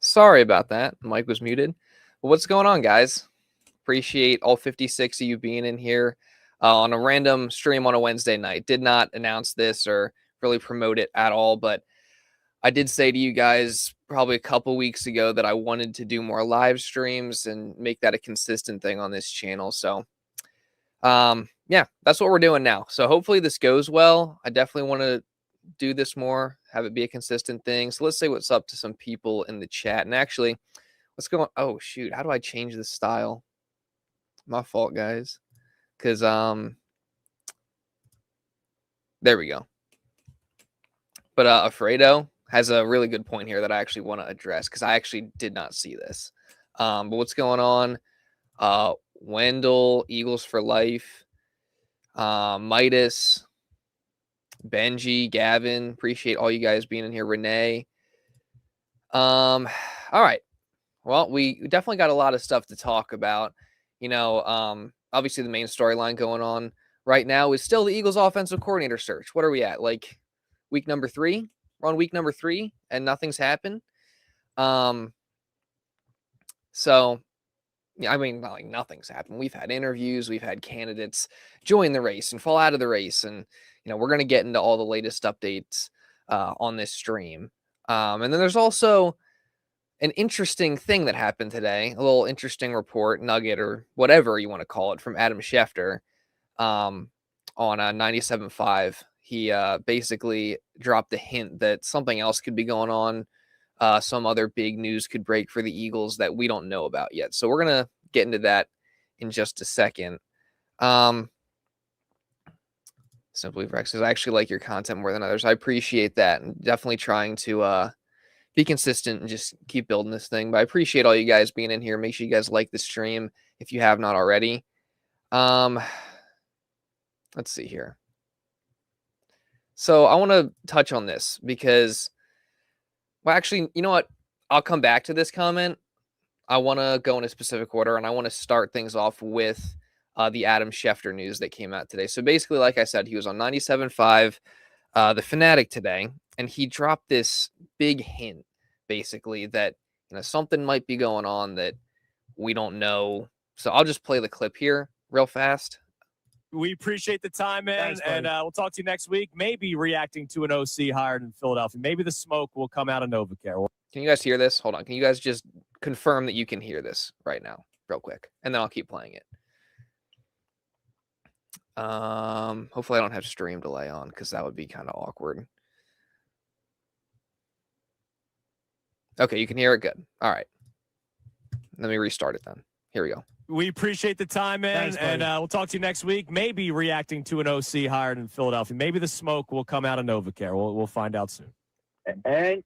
Sorry about that. Mike was muted. Well, what's going on, guys? Appreciate all 56 of you being in here on a random stream on a Wednesday night. Did not announce this or really promote it at all, but I did say to you guys probably a couple weeks ago that I wanted to do more live streams and make that a consistent thing on this channel. So, yeah, that's what we're doing now. So hopefully this goes well. I definitely want to do this more, have it be a consistent thing. So let's say what's up to some people in the chat. And actually, let's go on. Oh, shoot. How do I change the style? My fault, guys. Because, there we go. But Alfredo has a really good point here that I actually want to address because I actually did not see this. But what's going on? Wendell, Eagles for life. Midas, Benji, Gavin, appreciate all you guys being in here. Renee. All right. Well, we definitely got a lot of stuff to talk about. You know, obviously the main storyline going on right now is still the Eagles offensive coordinator search. What are we at? Like week number 3? We're on week number 3 and nothing's happened. So I mean, not like nothing's happened. We've had interviews, we've had candidates join the race and fall out of the race. And, you know, we're going to get into all the latest updates on this stream. And then there's also an interesting thing that happened today, a little interesting report, nugget, or whatever you want to call it, from Adam Schefter on 97.5. He basically dropped a hint that something else could be going on. Some other big news could break for the Eagles that we don't know about yet. So we're going to get into that in just a second. Simply Rex says, I actually like your content more than others. I appreciate that. And definitely trying to be consistent and just keep building this thing. But I appreciate all you guys being in here. Make sure you guys like the stream if you have not already. Let's see here. So I want to touch on this because, well, actually, you know what? I'll come back to this comment. I want to go in a specific order, and I want to start things off with the Adam Schefter news that came out today. So basically, like I said, he was on 97.5, The Fanatic today, and he dropped this big hint, basically, that something might be going on that we don't know. So I'll just play the clip here real fast. We appreciate the time, man. Thanks, and we'll talk to you next week. Maybe reacting to an OC hired in Philadelphia. Maybe the smoke will come out of NovaCare. Can you guys hear this? Hold on. Can you guys just confirm that you can hear this right now real quick? And then I'll keep playing it. Hopefully I don't have stream delay on because that would be kind of awkward. Okay, you can hear it. Good. All right. Let me restart it then. Here we go. We appreciate the time, man. Thanks, and we'll talk to you next week. Maybe reacting to an OC hired in Philadelphia. Maybe the smoke will come out of NovaCare. We'll find out soon. And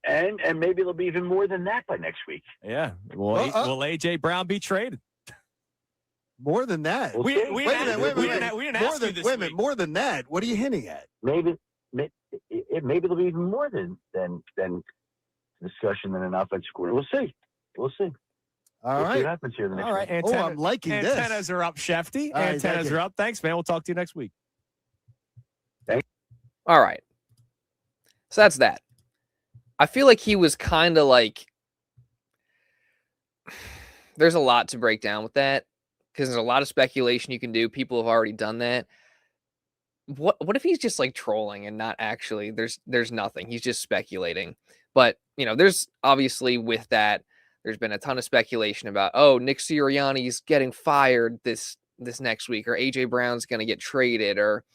maybe it'll be even more than that by next week. Yeah. Will A.J. Brown be traded? More than that. We didn't ask you this week. More than that. What are you hinting at? Maybe there'll be even more than discussion than an offensive coordinator. We'll see. All right. See what happens here the next week. I'm liking this. Antennas are up, Shefty. Antennas are up. Thanks, man. We'll talk to you next week. Thanks. All right. So that's that. I feel like he was kind of like, there's a lot to break down with that because there's a lot of speculation you can do. People have already done that. What if he's just like trolling and not actually, there's nothing. He's just speculating. But, there's obviously with that, there's been a ton of speculation about, Nick Sirianni's getting fired this next week, or A.J. Brown's going to get traded, or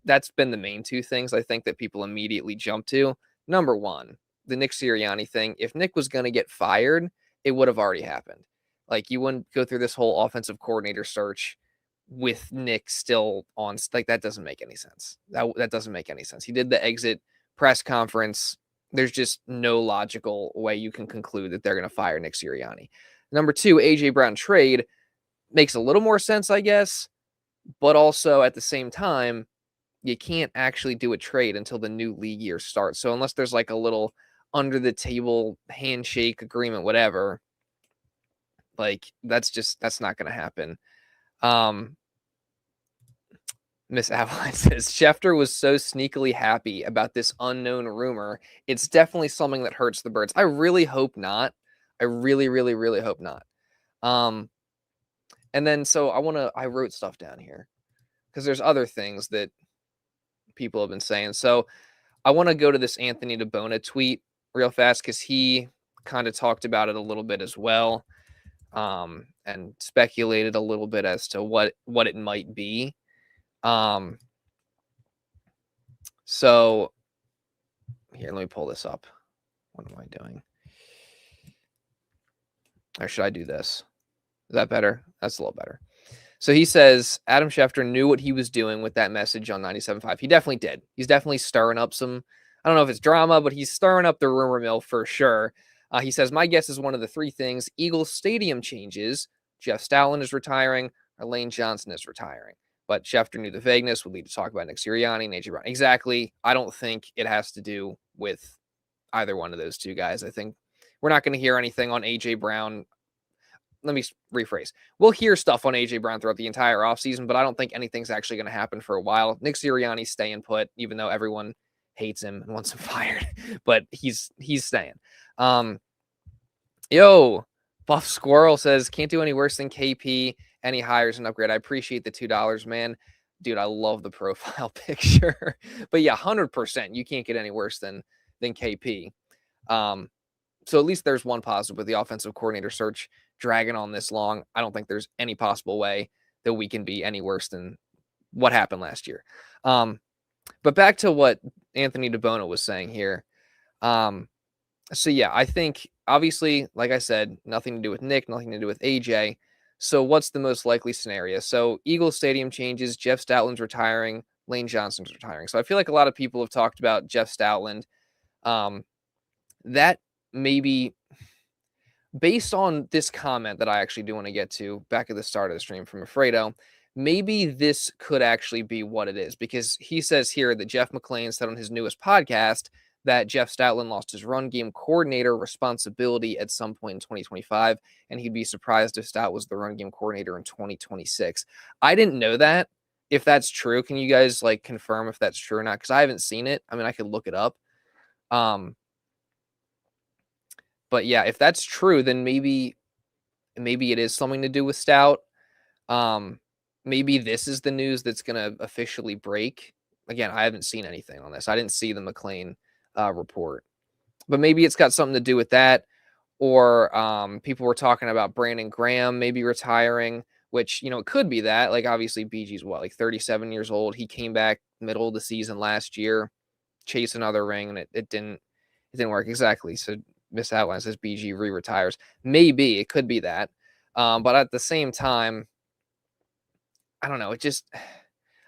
that's been the main two things I think that people immediately jump to. Number one, the Nick Sirianni thing. If Nick was going to get fired, it would have already happened. Like, you wouldn't go through this whole offensive coordinator search with Nick still on. Like, that doesn't make any sense. That doesn't make any sense. He did the exit press conference. There's just no logical way you can conclude that they're going to fire Nick Sirianni. Number two, A.J. Brown trade makes a little more sense, I guess, but also at the same time, you can't actually do a trade until the new league year starts. So unless there's like a little under the table handshake agreement, whatever, like that's not going to happen. Miss Avaline says, Schefter was so sneakily happy about this unknown rumor. It's definitely something that hurts the birds. I really hope not. I really, really, really hope not. And then, so I wrote stuff down here because there's other things that people have been saying. So I want to go to this Anthony DeBona tweet real fast because he kind of talked about it a little bit as well, and speculated a little bit as to what it might be. So here, let me pull this up. What am I doing? Or should I do this? Is that better? That's a little better. So he says Adam Schefter knew what he was doing with that message on 97.5. He definitely did. He's definitely stirring up some, I don't know if it's drama, but he's stirring up the rumor mill for sure. He says, my guess is one of the three things: Eagles stadium changes, Jeff Stoutland is retiring, or Lane Johnson is retiring. But Schefter knew the vagueness would lead to talk about Nick Sirianni and AJ Brown. Exactly. I don't think it has to do with either one of those two guys. I think we're not going to hear anything on AJ Brown. Let me rephrase. We'll hear stuff on AJ Brown throughout the entire offseason, but I don't think anything's actually going to happen for a while. Nick Sirianni's staying put, even though everyone hates him and wants him fired, but he's staying. Yo, Buff Squirrel says, can't do any worse than KP. Any hires an upgrade. I appreciate the $2, man. Dude, I love the profile picture. But yeah, 100%. You can't get any worse than KP. So at least there's one positive with the offensive coordinator search dragging on this long. I don't think there's any possible way that we can be any worse than what happened last year. But back to what Anthony DeBona was saying here. So yeah, I think obviously, like I said, nothing to do with Nick, nothing to do with AJ. So what's the most likely scenario? So Eagles stadium changes, Jeff Stoutland's retiring, Lane Johnson's retiring. So I feel like a lot of people have talked about Jeff Stoutland. That maybe, based on this comment that I actually do want to get to back at the start of the stream from Alfredo, maybe this could actually be what it is, because he says here that Jeff McClain said on his newest podcast that Jeff Stoutland lost his run game coordinator responsibility at some point in 2025, and he'd be surprised if Stout was the run game coordinator in 2026. I didn't know that. If that's true, can you guys like confirm if that's true or not? Because I haven't seen it. I mean, I could look it up. But yeah, if that's true, then maybe it is something to do with Stout. Maybe this is the news that's going to officially break. Again, I haven't seen anything on this. I didn't see the McClain report, but maybe it's got something to do with that. Or people were talking about Brandon Graham maybe retiring, which, it could be that. Like, obviously, BG's like 37 years old. He came back middle of the season last year, chased another ring, and it didn't work exactly. So Miss Outline says BG re-retires. Maybe it could be that. But at the same time, I don't know. It just,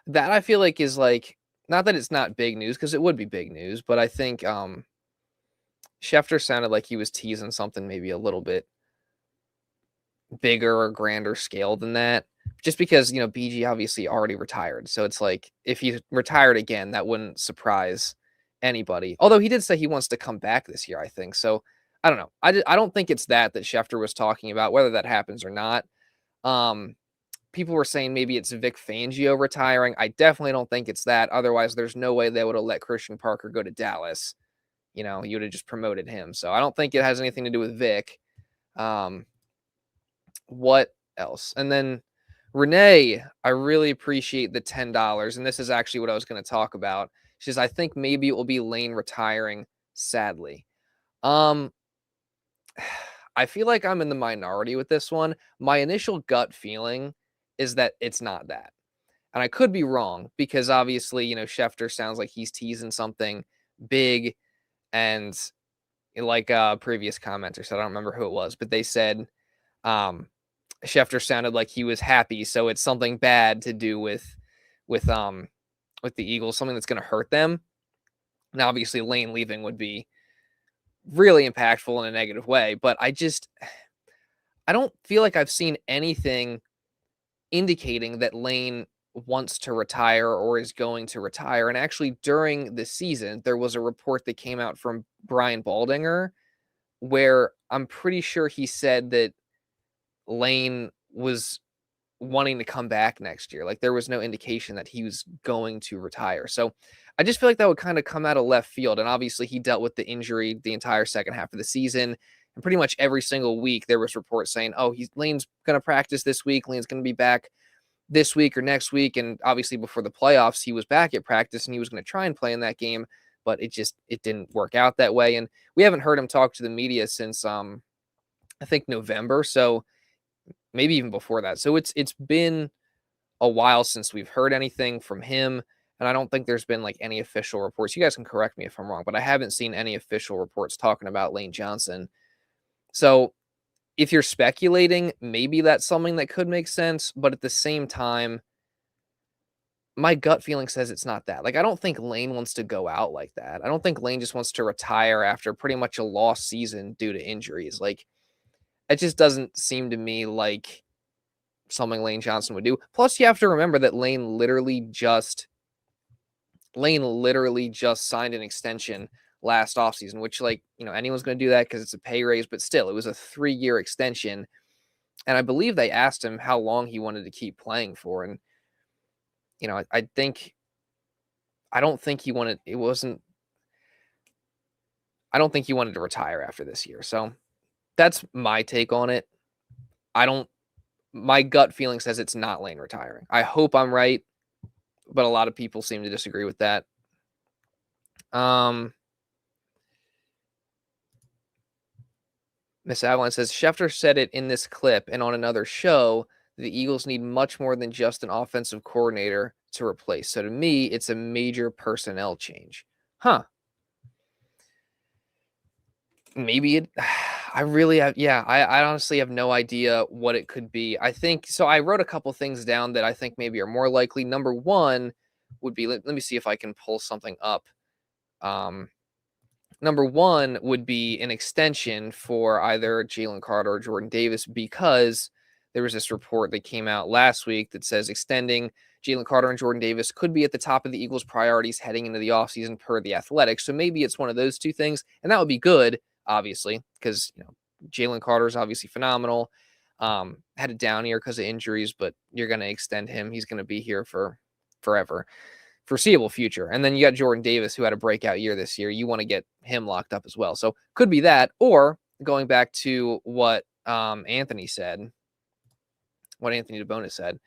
that I feel like is like, not that it's not big news, because it would be big news, but I think Schefter sounded like he was teasing something maybe a little bit bigger or grander scale than that. Just because, BG obviously already retired. So it's like, if he retired again, that wouldn't surprise anybody. Although he did say he wants to come back this year, I think. So I don't know. I don't think it's that Schefter was talking about, whether that happens or not. People were saying maybe it's Vic Fangio retiring. I definitely don't think it's that. Otherwise, there's no way they would have let Christian Parker go to Dallas. You would have just promoted him. So I don't think it has anything to do with Vic. What else? And then Renee, I really appreciate the $10. And this is actually what I was going to talk about. She says, I think maybe it will be Lane retiring, sadly. I feel like I'm in the minority with this one. My initial gut feeling is that it's not that. And I could be wrong, because obviously, Schefter sounds like he's teasing something big. And like a previous commenter said, I don't remember who it was, but they said Schefter sounded like he was happy. So it's something bad to do with the Eagles, something that's going to hurt them. Now, obviously, Lane leaving would be really impactful in a negative way, but I don't feel like I've seen anything indicating that Lane wants to retire or is going to retire. And actually, during the season, there was a report that came out from Brian Baldinger where I'm pretty sure he said that Lane was wanting to come back next year. Like, there was no indication that he was going to retire. So I just feel like that would kind of come out of left field. And obviously he dealt with the injury the entire second half of the season. And pretty much every single week there was reports saying, oh, Lane's going to practice this week. Lane's going to be back this week or next week. And obviously before the playoffs, he was back at practice and he was going to try and play in that game, but it didn't work out that way. And we haven't heard him talk to the media since, I think November. So maybe even before that. So it's been a while since we've heard anything from him. And I don't think there's been like any official reports. You guys can correct me if I'm wrong, but I haven't seen any official reports talking about Lane Johnson. So if you're speculating, maybe that's something that could make sense. But at the same time, my gut feeling says it's not that. Like, I don't think Lane wants to go out like that. I don't think Lane just wants to retire after pretty much a lost season due to injuries. Like, it just doesn't seem to me like something Lane Johnson would do. Plus, you have to remember that Lane literally just signed an extension last offseason, which, like, anyone's going to do that because it's a pay raise, but still, it was a 3-year extension. And I believe they asked him how long he wanted to keep playing for. And, I don't think he wanted to retire after this year. So that's my take on it. My gut feeling says it's not Lane retiring. I hope I'm right, but a lot of people seem to disagree with that. Miss Avalon says, Schefter said it in this clip and on another show, the Eagles need much more than just an offensive coordinator to replace. So to me, it's a major personnel change. Huh. Maybe it, I honestly have no idea what it could be. I think, so I wrote a couple things down that I think maybe are more likely. Number one would be, let me see if I can pull something up. Number one would be an extension for either Jalen Carter or Jordan Davis, because there was this report that came out last week that says extending Jalen Carter and Jordan Davis could be at the top of the Eagles' priorities heading into the offseason per The Athletic. So maybe it's one of those two things, and that would be good, obviously, because Jalen Carter is obviously phenomenal. Had a down year because of injuries, but you're going to extend him. He's going to be here for forever. Foreseeable future. And then you got Jordan Davis, who had a breakout year this year. You want to get him locked up as well. So could be that, or going back to what Anthony said, what Anthony DeBonis said,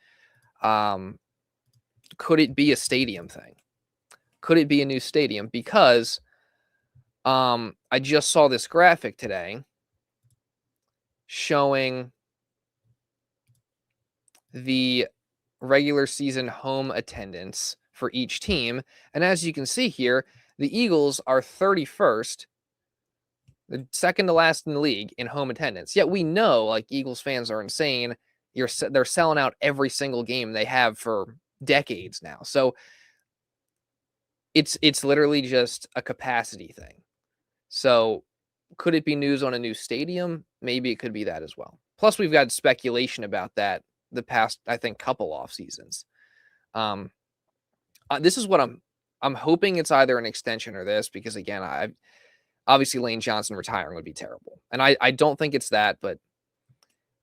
could it be a stadium thing? Could it be a new stadium? Because I just saw this graphic today showing the regular season home attendance for each team. And as you can see here, the Eagles are 31st, the second to last in the league in home attendance. Yet we know, like, Eagles fans are insane. They're selling out every single game they have for decades now. So it's literally just a capacity thing. So could it be news on a new stadium? Maybe it could be that as well. Plus, we've got speculation about that the past, I think, couple off seasons. This is what I'm hoping it's either an extension or this, because again, obviously Lane Johnson retiring would be terrible. And I don't think it's that, but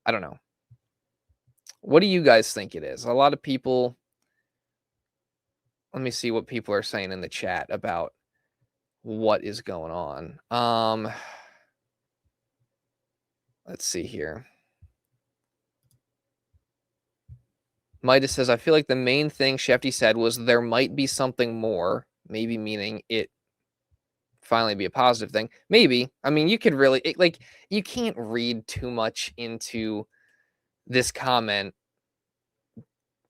I don't know. What do you guys think it is? A lot of people, let me see what people are saying in the chat about what is going on. Let's see here. Midas says, I feel like the main thing Shefty said was there might be something more, maybe meaning it finally be a positive thing. Maybe. I mean, you could really, you can't read too much into this comment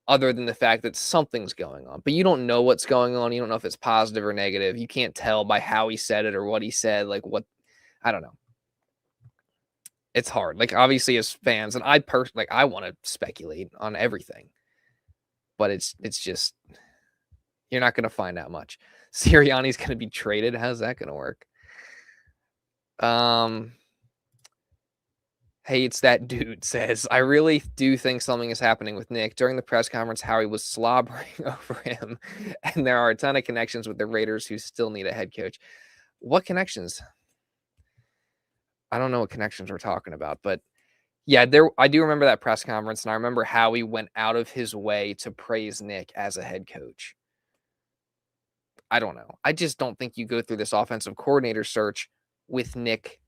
other than the fact that something's going on. But you don't know what's going on. You don't know if it's positive or negative. You can't tell by how he said it or what he said. I don't know. It's hard. Like, obviously, as fans, and I want to speculate on everything. But it's just, you're not going to find out much. Sirianni's going to be traded. How's that going to work? Hey, it's that dude says, I really do think something is happening with Nick. During the press conference, Howie was slobbering over him. And there are a ton of connections with the Raiders who still need a head coach. What connections? I don't know what connections we're talking about, but Yeah, I do remember that press conference, and I remember how he went out of his way to praise Nick as a head coach. I don't know. I just don't think you go through this offensive coordinator search with Nick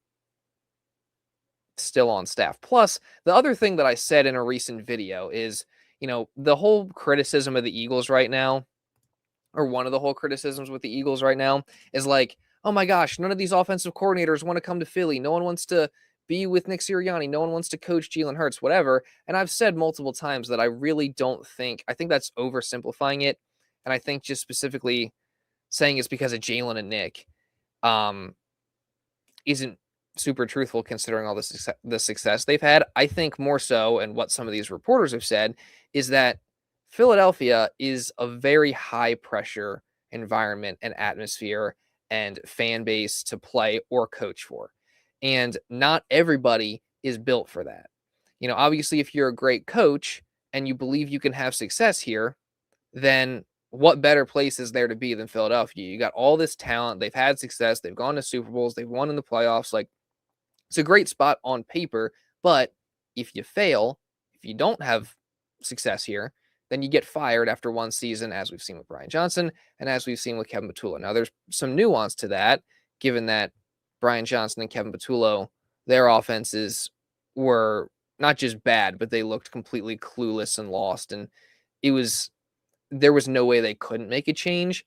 still on staff. Plus, the other thing that I said in a recent video is, the whole criticism of the Eagles right now, or one of the whole criticisms with the Eagles right now, is like, oh my gosh, none of these offensive coordinators want to come to Philly. No one wants to be with Nick Sirianni. No one wants to coach Jalen Hurts, whatever. And I've said multiple times that I really don't I think that's oversimplifying it. And I think just specifically saying it's because of Jalen and Nick isn't super truthful considering all the success they've had. I think more so, and what some of these reporters have said, is that Philadelphia is a very high pressure environment and atmosphere and fan base to play or coach for. And not everybody is built for that. Obviously, if you're a great coach and you believe you can have success here, then what better place is there to be than Philadelphia? You got all this talent. They've had success. They've gone to Super Bowls. They've won in the playoffs. Like, it's a great spot on paper. But if you fail, if you don't have success here, then you get fired after one season, as we've seen with Brian Johnson and as we've seen with Kevin Patullo. Now, there's some nuance to that, given that Brian Johnson and Kevin Patullo, their offenses were not just bad, but they looked completely clueless and lost. And there was no way they couldn't make a change.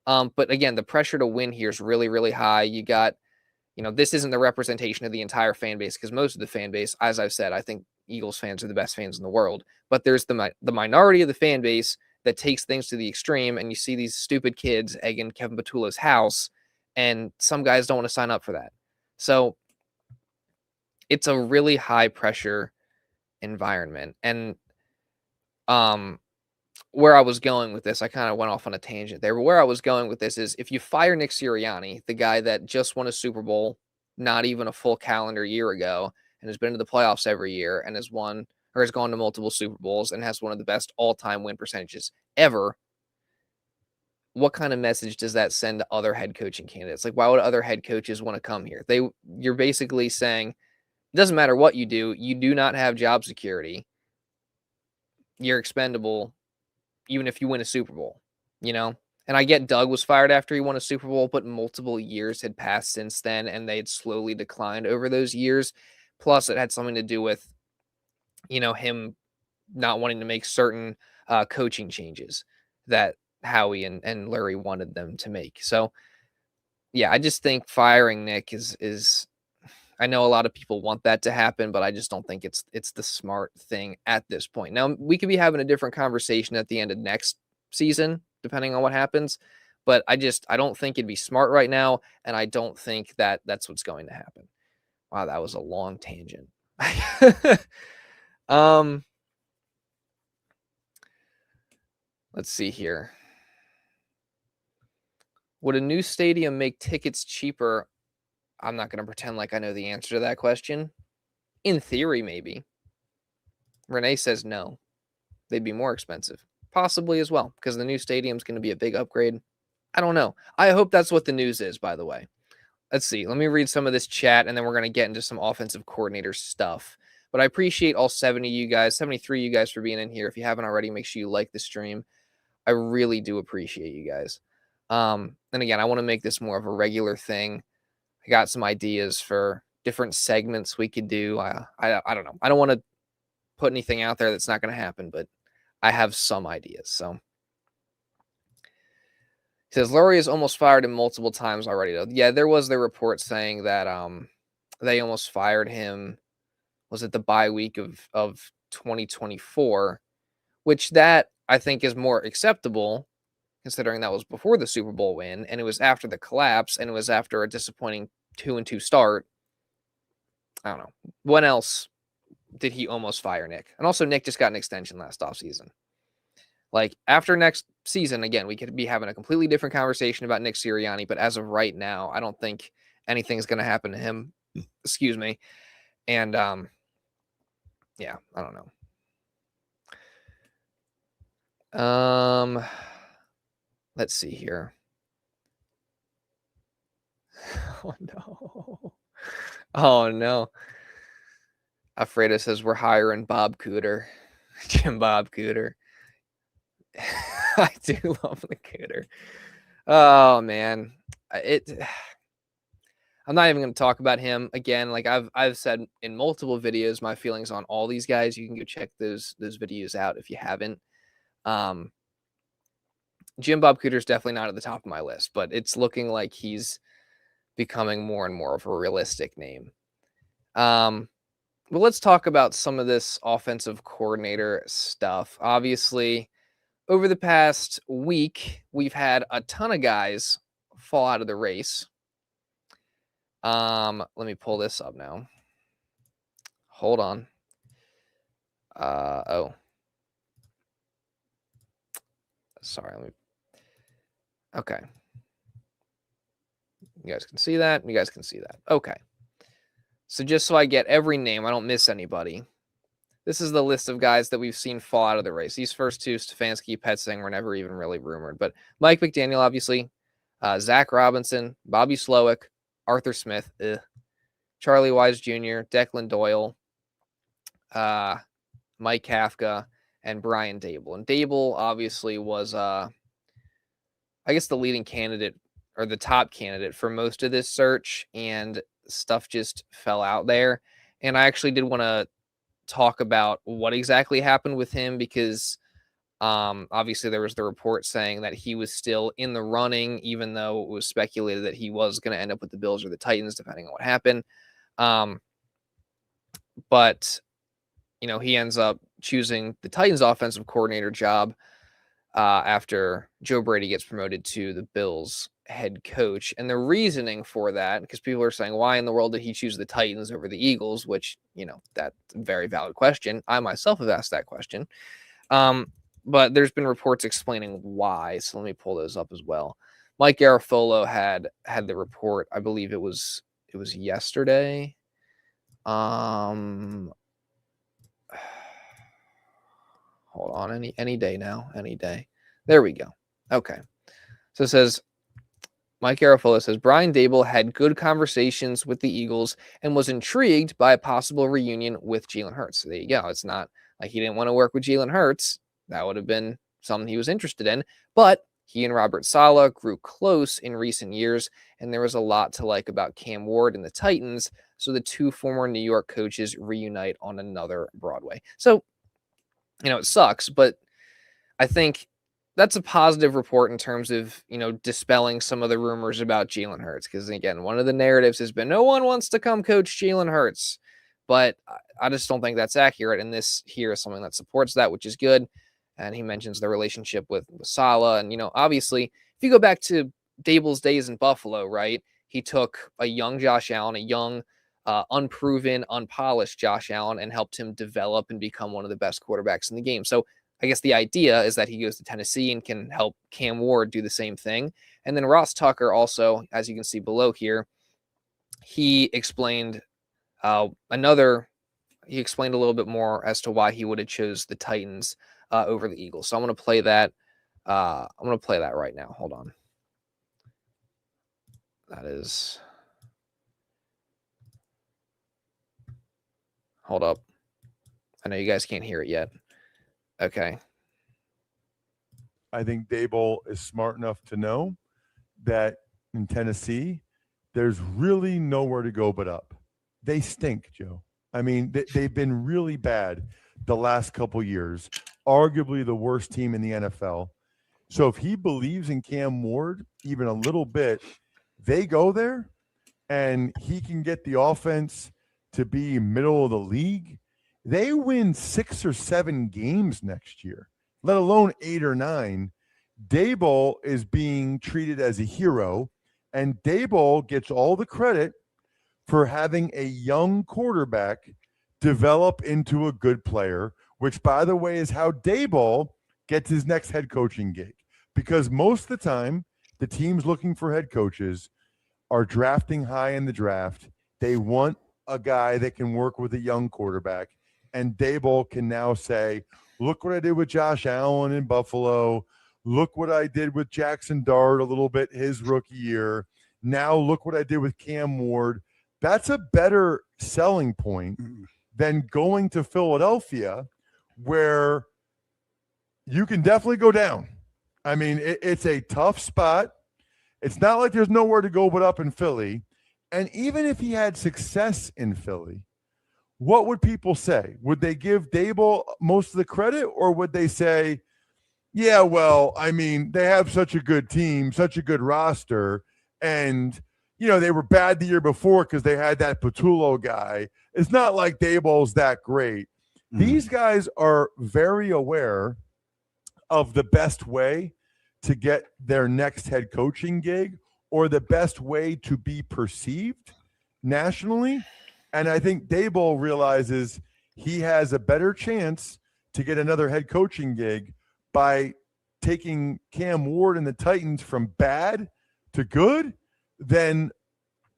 But again, the pressure to win here is really, really high. You got, this isn't the representation of the entire fan base, because most of the fan base, as I've said, I think Eagles fans are the best fans in the world. But there's the minority of the fan base that takes things to the extreme, and you see these stupid kids egging Kevin Patullo's house, and some guys don't want to sign up for that. So it's a really high pressure environment. And where I was going with this, I kind of went off on a tangent there, but where I was going with this is, if you fire Nick Sirianni, the guy that just won a Super Bowl not even a full calendar year ago, and has been to the playoffs every year, and has gone to multiple Super Bowls and has one of the best all-time win percentages ever, what kind of message does that send to other head coaching candidates? Like, why would other head coaches want to come here? You're basically saying, it doesn't matter what you do not have job security. You're expendable, even if you win a Super Bowl, And I get Doug was fired after he won a Super Bowl, but multiple years had passed since then, and they had slowly declined over those years. Plus, it had something to do with, him not wanting to make certain coaching changes that Howie and Larry wanted them to make. So, yeah, I just think firing Nick is I know a lot of people want that to happen, but I just don't think it's the smart thing at this point. Now, we could be having a different conversation at the end of next season, depending on what happens, but I don't think it'd be smart right now, and I don't think that that's what's going to happen. Wow, that was a long tangent. Let's see here. Would a new stadium make tickets cheaper? I'm not going to pretend like I know the answer to that question. In theory, maybe. Renee says no. They'd be more expensive. Possibly as well, because the new stadium's going to be a big upgrade. I don't know. I hope that's what the news is, by the way. Let's see. Let me read some of this chat, and then we're going to get into some offensive coordinator stuff. But I appreciate all 73 of you guys for being in here. If you haven't already, make sure you like the stream. I really do appreciate you guys. And again, I want to make this more of a regular thing. I got some ideas for different segments we could do. I don't know. I don't want to put anything out there that's not going to happen, but I have some ideas. So he says Lurie is almost fired him multiple times already, though. Yeah, there was the report saying that they almost fired him. Was it the bye week of 2024? Which that I think is more acceptable, considering that was before the Super Bowl win, and it was after the collapse, and it was after a disappointing 2-2 start. I don't know. When else did he almost fire Nick? And also, Nick just got an extension last offseason. Like, after next season, again, we could be having a completely different conversation about Nick Sirianni, but as of right now, I don't think anything's going to happen to him. Excuse me. And, yeah, I don't know. Let's see here. Oh, no. Oh, no. Alfredo says we're hiring Bob Cooter, Jim Bob Cooter. I do love the Cooter. Oh man, I'm not even going to talk about him again. Like I've said in multiple videos, my feelings on all these guys. You can go check those videos out if you haven't. Jim Bob Cooter's definitely not at the top of my list, but it's looking like he's becoming more and more of a realistic name. But let's talk about some of this offensive coordinator stuff. Obviously, over the past week, we've had a ton of guys fall out of the race. Let me pull this up now. Hold on. Oh. Sorry, okay. You guys can see that. You guys can see that. Okay. So just so I get every name, I don't miss anybody. This is the list of guys that we've seen fall out of the race. These first two, Stefanski, Petzing, were never even really rumored. But Mike McDaniel, obviously. Zach Robinson, Bobby Slowick, Arthur Smith, Charlie Wise Jr., Declan Doyle, Mike Kafka, and Brian Daboll. And Daboll obviously was, I guess, the leading candidate or the top candidate for most of this search, and stuff just fell out there. And I actually did want to talk about what exactly happened with him because obviously there was the report saying that he was still in the running, even though it was speculated that he was going to end up with the Bills or the Titans, depending on what happened. But, you know, he ends up choosing the Titans offensive coordinator job after Joe Brady gets promoted to the Bills head coach. And the reasoning for that, because people are saying, why in the world did he choose the Titans over the Eagles? Which, you know, that's a very valid question. I myself have asked that question. But there's been reports explaining why. So let me pull those up as well. Mike Garafolo had the report. I believe it was yesterday. Hold on, any day now, any day. There we go. Okay. So it says, Mike Garafolo says, Brian Daboll had good conversations with the Eagles and was intrigued by a possible reunion with Jalen Hurts. So there you go. It's not like he didn't want to work with Jalen Hurts. That would have been something he was interested in. But he and Robert Saleh grew close in recent years, and there was a lot to like about Cam Ward and the Titans. So the two former New York coaches reunite on another Broadway. So, you know, it sucks, but I think that's a positive report in terms of, you know, dispelling some of the rumors about Jalen Hurts. Because, again, one of the narratives has been no one wants to come coach Jalen Hurts. But I just don't think that's accurate. And this here is something that supports that, which is good. And he mentions the relationship with Saleh. And, you know, obviously, if you go back to Daboll's days in Buffalo, right, he took a young Josh Allen, a young, unproven, unpolished Josh Allen, and helped him develop and become one of the best quarterbacks in the game. So I guess the idea is that he goes to Tennessee and can help Cam Ward do the same thing. And then Ross Tucker also, as you can see below here, he explained he explained a little bit more as to why he would have chose the Titans over the Eagles. So I'm going to play that. I'm going to play that right now. Hold on. That is. Hold up. I know you guys can't hear it yet. Okay. I think Daboll is smart enough to know that in Tennessee, there's really nowhere to go but up. They stink, Joe. I mean, they've been really bad the last couple years, arguably the worst team in the NFL. So if he believes in Cam Ward even a little bit, they go there and he can get the offense to be middle of the league. They win 6 or 7 games next year, let alone 8 or 9. Daboll is being treated as a hero, and Daboll gets all the credit for having a young quarterback develop into a good player, which, by the way, is how Daboll gets his next head coaching gig. Because most of the time, the teams looking for head coaches are drafting high in the draft. They want a guy that can work with a young quarterback. And Daboll can now say, look what I did with Josh Allen in Buffalo. Look what I did with Jackson Dart a little bit his rookie year. Now look what I did with Cam Ward. That's a better selling point than going to Philadelphia, where you can definitely go down. I mean, it's a tough spot. It's not like there's nowhere to go but up in Philly. And even if he had success in Philly, what would people say? Would they give Daboll most of the credit, or would they say, yeah, well, I mean, they have such a good team, such a good roster, and, you know, they were bad the year before because they had that Patullo guy. It's not like Daboll's that great. These guys are very aware of the best way to get their next head coaching gig, or the best way to be perceived nationally. And I think Daboll realizes he has a better chance to get another head coaching gig by taking Cam Ward and the Titans from bad to good than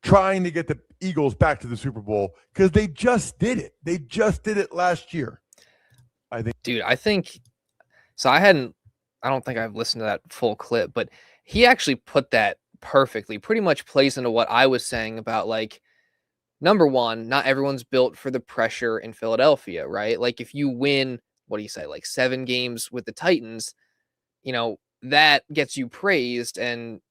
trying to get the Eagles back to the Super Bowl, because they just did it. They just did it last year. I think so. I don't think I've listened to that full clip, but he actually put that perfectly. Pretty much plays into what I was saying about, like, number one, not everyone's built for the pressure in Philadelphia, right? Like, if you win, what do you say, like 7 games with the Titans, you know, that gets you praised, and,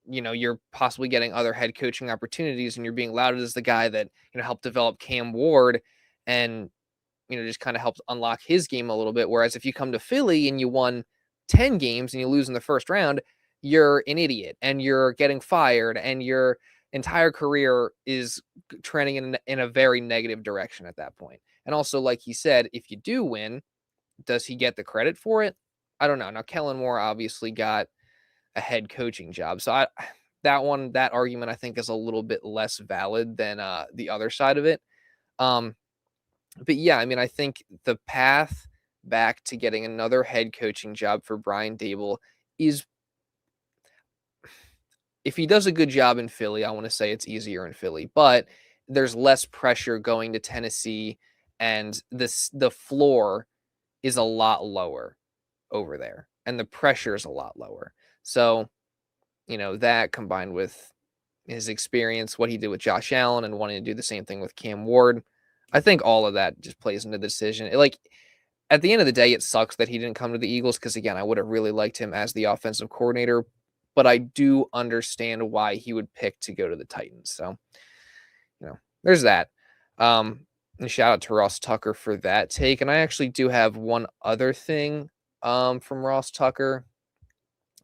you know, you're possibly getting other head coaching opportunities, and you're being lauded as the guy that, you know, helped develop Cam Ward and, you know, just kind of helped unlock his game a little bit. Whereas if you come to Philly and you won 10 games and you lose in the first round, you're an idiot and you're getting fired, and your entire career is trending in a very negative direction at that point. And also, like he said, if you do win, does he get the credit for it? I don't know. Now, Kellen Moore obviously got a head coaching job, so that argument I think is a little bit less valid than the other side of it. But yeah, I mean, I think the path back to getting another head coaching job for Brian Daboll is, if he does a good job in Philly, I want to say it's easier in Philly, but there's less pressure going to Tennessee, and the floor is a lot lower over there, and the pressure is a lot lower. So, you know, that combined with his experience, what he did with Josh Allen, and wanting to do the same thing with Cam Ward, I think all of that just plays into the decision. Like, at the end of the day, it sucks that he didn't come to the Eagles, because, again, I would have really liked him as the offensive coordinator, but I do understand why he would pick to go to the Titans. So, you know, there's that. And shout out to Ross Tucker for that take. And I actually do have one other thing from Ross Tucker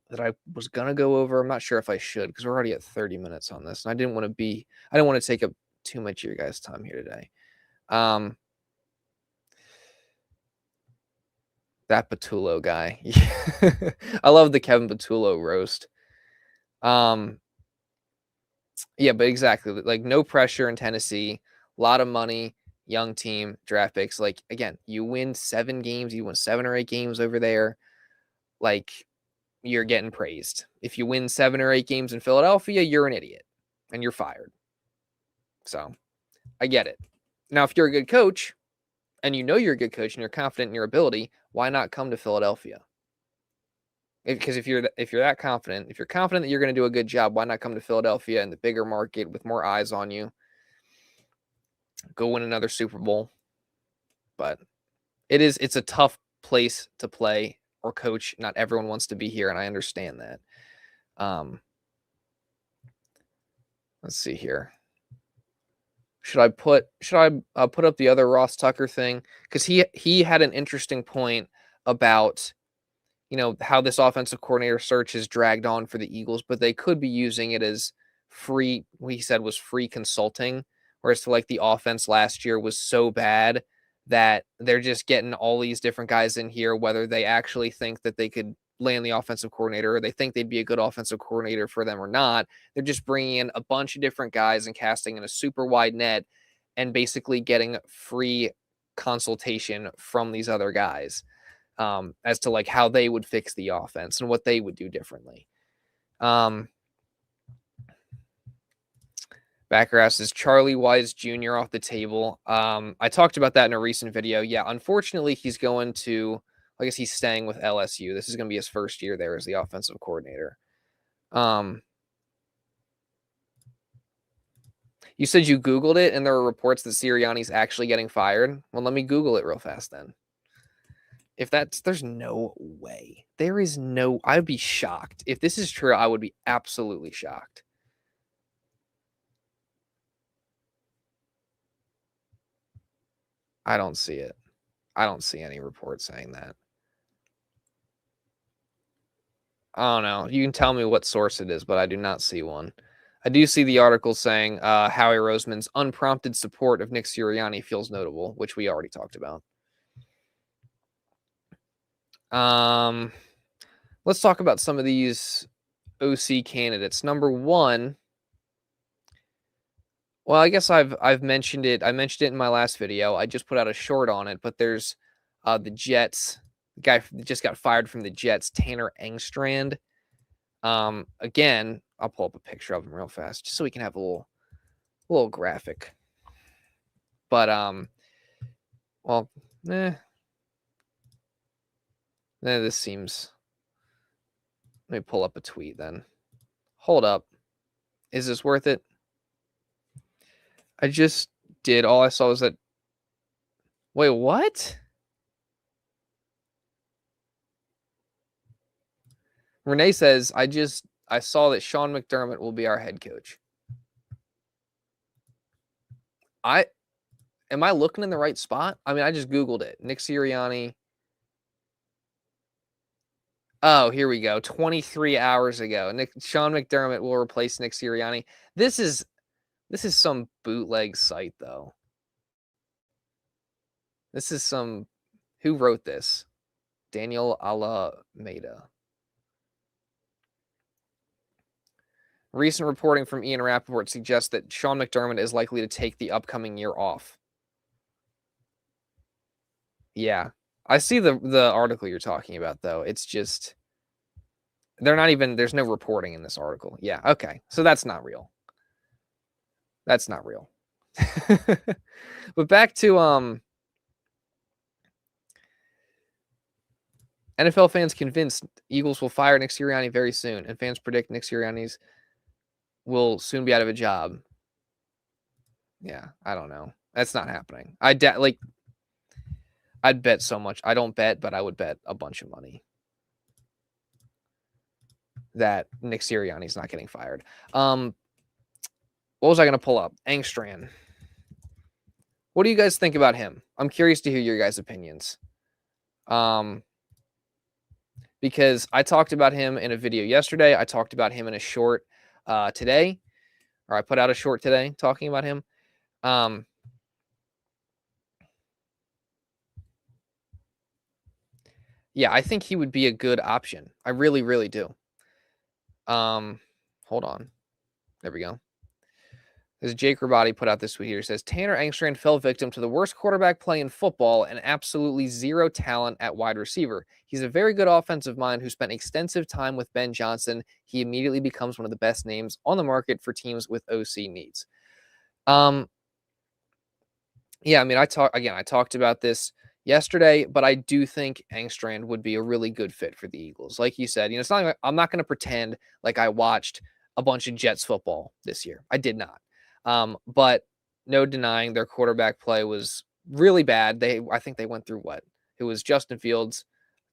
that I was going to go over. I'm not sure if I should, because we're already at 30 minutes on this, and I didn't want to take up too much of your guys' time here today. That Patullo guy. I love the Kevin Patullo roast. Yeah, but exactly, like, no pressure in Tennessee, a lot of money, young team, draft picks. Like, again, you win 7 games, you win 7 or 8 games over there, like, you're getting praised. If you win 7 or 8 games in Philadelphia, you're an idiot and you're fired. So I get it. Now, if you're a good coach, and you know you're a good coach and you're confident in your ability, why not come to Philadelphia? Because if you're that confident, if you're confident that you're going to do a good job, why not come to Philadelphia in the bigger market with more eyes on you? Go win another Super Bowl. But it's a tough place to play or coach. Not everyone wants to be here, and I understand that. Let's see here. Should I put up the other Ross Tucker thing? Because he had an interesting point about, you know, how this offensive coordinator search is dragged on for the Eagles, but they could be using it as free, what he said was free consulting, whereas to, like, the offense last year was so bad that they're just getting all these different guys in here, whether they actually think that they could land the offensive coordinator, or they think they'd be a good offensive coordinator for them or not. They're just bringing in a bunch of different guys and casting in a super wide net and basically getting free consultation from these other guys as to, like, how they would fix the offense and what they would do differently. Backgrass is Charlie Wise Jr. off the table. I talked about that in a recent video. Yeah, unfortunately, he's going to, I guess he's staying with LSU. This is going to be his first year there as the offensive coordinator. You said you Googled it and there are reports that Sirianni's actually getting fired. Well, let me Google it real fast then. If there's no way. There is no, I'd be shocked. If this is true, I would be absolutely shocked. I don't see it. I don't see any report saying that. I don't know. You can tell me what source it is, but I do not see one. I do see the article saying Howie Roseman's unprompted support of Nick Sirianni feels notable, which we already talked about. Let's talk about some of these OC candidates. Number one, well, I guess I've mentioned it. I mentioned it in my last video. I just put out a short on it, but there's the Jets. The guy that just got fired from the Jets, Tanner Engstrand. Again, I'll pull up a picture of him real fast just so we can have a little graphic. But well, this seems. Let me pull up a tweet then. Hold up. Is this worth it? I just did. All I saw was that. Wait, what? Renee says, I saw that Sean McDermott will be our head coach. Am I looking in the right spot? I mean, I just Googled it. Nick Sirianni. Oh, here we go. 23 hours ago. Sean McDermott will replace Nick Sirianni. This is some bootleg site, though. This is who wrote this? Daniel Alameda. Recent reporting from Ian Rappaport suggests that Sean McDermott is likely to take the upcoming year off. Yeah. I see the article you're talking about, though. It's just, there's no reporting in this article. Yeah, okay. So that's not real. That's not real. But back to NFL fans convinced Eagles will fire Nick Sirianni very soon, and fans predict Nick Sirianni's will soon be out of a job. Yeah, I don't know. That's not happening. I'd bet so much. I don't bet, but I would bet a bunch of money that Nick Sirianni's not getting fired. What was I going to pull up? Engstrand. What do you guys think about him? I'm curious to hear your guys' opinions. Because I talked about him in a video yesterday. I talked about him in a short today. Or I put out a short today talking about him. Yeah, I think he would be a good option. I really, really do. Hold on. There we go. As Jake Rabati put out this tweet here, says Tanner Engstrand fell victim to the worst quarterback play in football and absolutely zero talent at wide receiver. He's a very good offensive mind who spent extensive time with Ben Johnson. He immediately becomes one of the best names on the market for teams with OC needs. Yeah, I mean, I talked about this yesterday, but I do think Engstrand would be a really good fit for the Eagles. Like you said, it's not like I'm not going to pretend like I watched a bunch of Jets football this year. I did not. But no denying their quarterback play was really bad. I think they went through what? It was Justin Fields,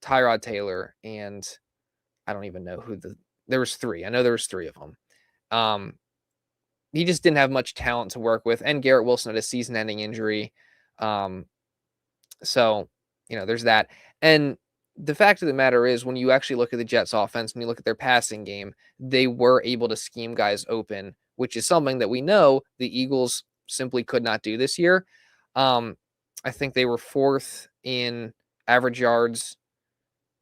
Tyrod Taylor, and I don't even know there was three. I know there was three of them. He just didn't have much talent to work with, and Garrett Wilson had a season-ending injury. So, there's that. And the fact of the matter is, when you actually look at the Jets offense and you look at their passing game, they were able to scheme guys open, which is something that we know the Eagles simply could not do this year. I think they were fourth in average yards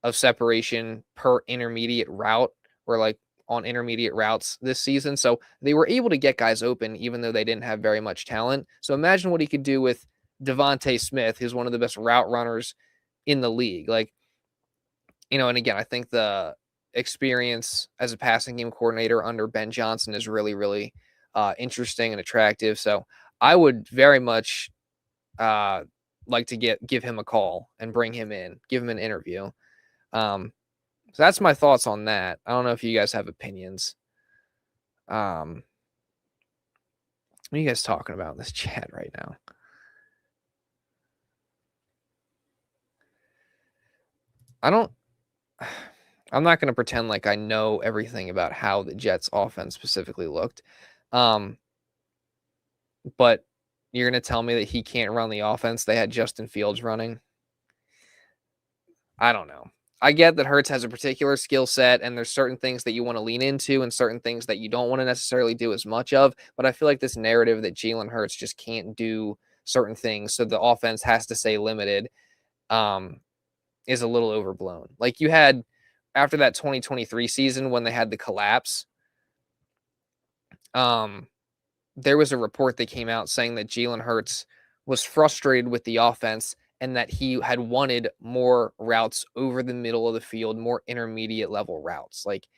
of separation per intermediate route, or like on intermediate routes this season. So they were able to get guys open, even though they didn't have very much talent. So imagine what he could do with Devontae Smith, who's one of the best route runners in the league. And again, I think the experience as a passing game coordinator under Ben Johnson is really, really interesting and attractive. So I would very much like to give him a call and bring him in, give him an interview. So that's my thoughts on that. I don't know if you guys have opinions. What are you guys talking about in this chat right now? I'm not going to pretend like I know everything about how the Jets offense specifically looked. But you're going to tell me that he can't run the offense they had Justin Fields running? I don't know. I get that Hurts has a particular skill set and there's certain things that you want to lean into and certain things that you don't want to necessarily do as much of. But I feel like this narrative that Jalen Hurts just can't do certain things, so the offense has to stay limited, is a little overblown. Like you had after that 2023 season when they had the collapse, there was a report that came out saying that Jalen Hurts was frustrated with the offense and that he had wanted more routes over the middle of the field, more intermediate level routes. Like,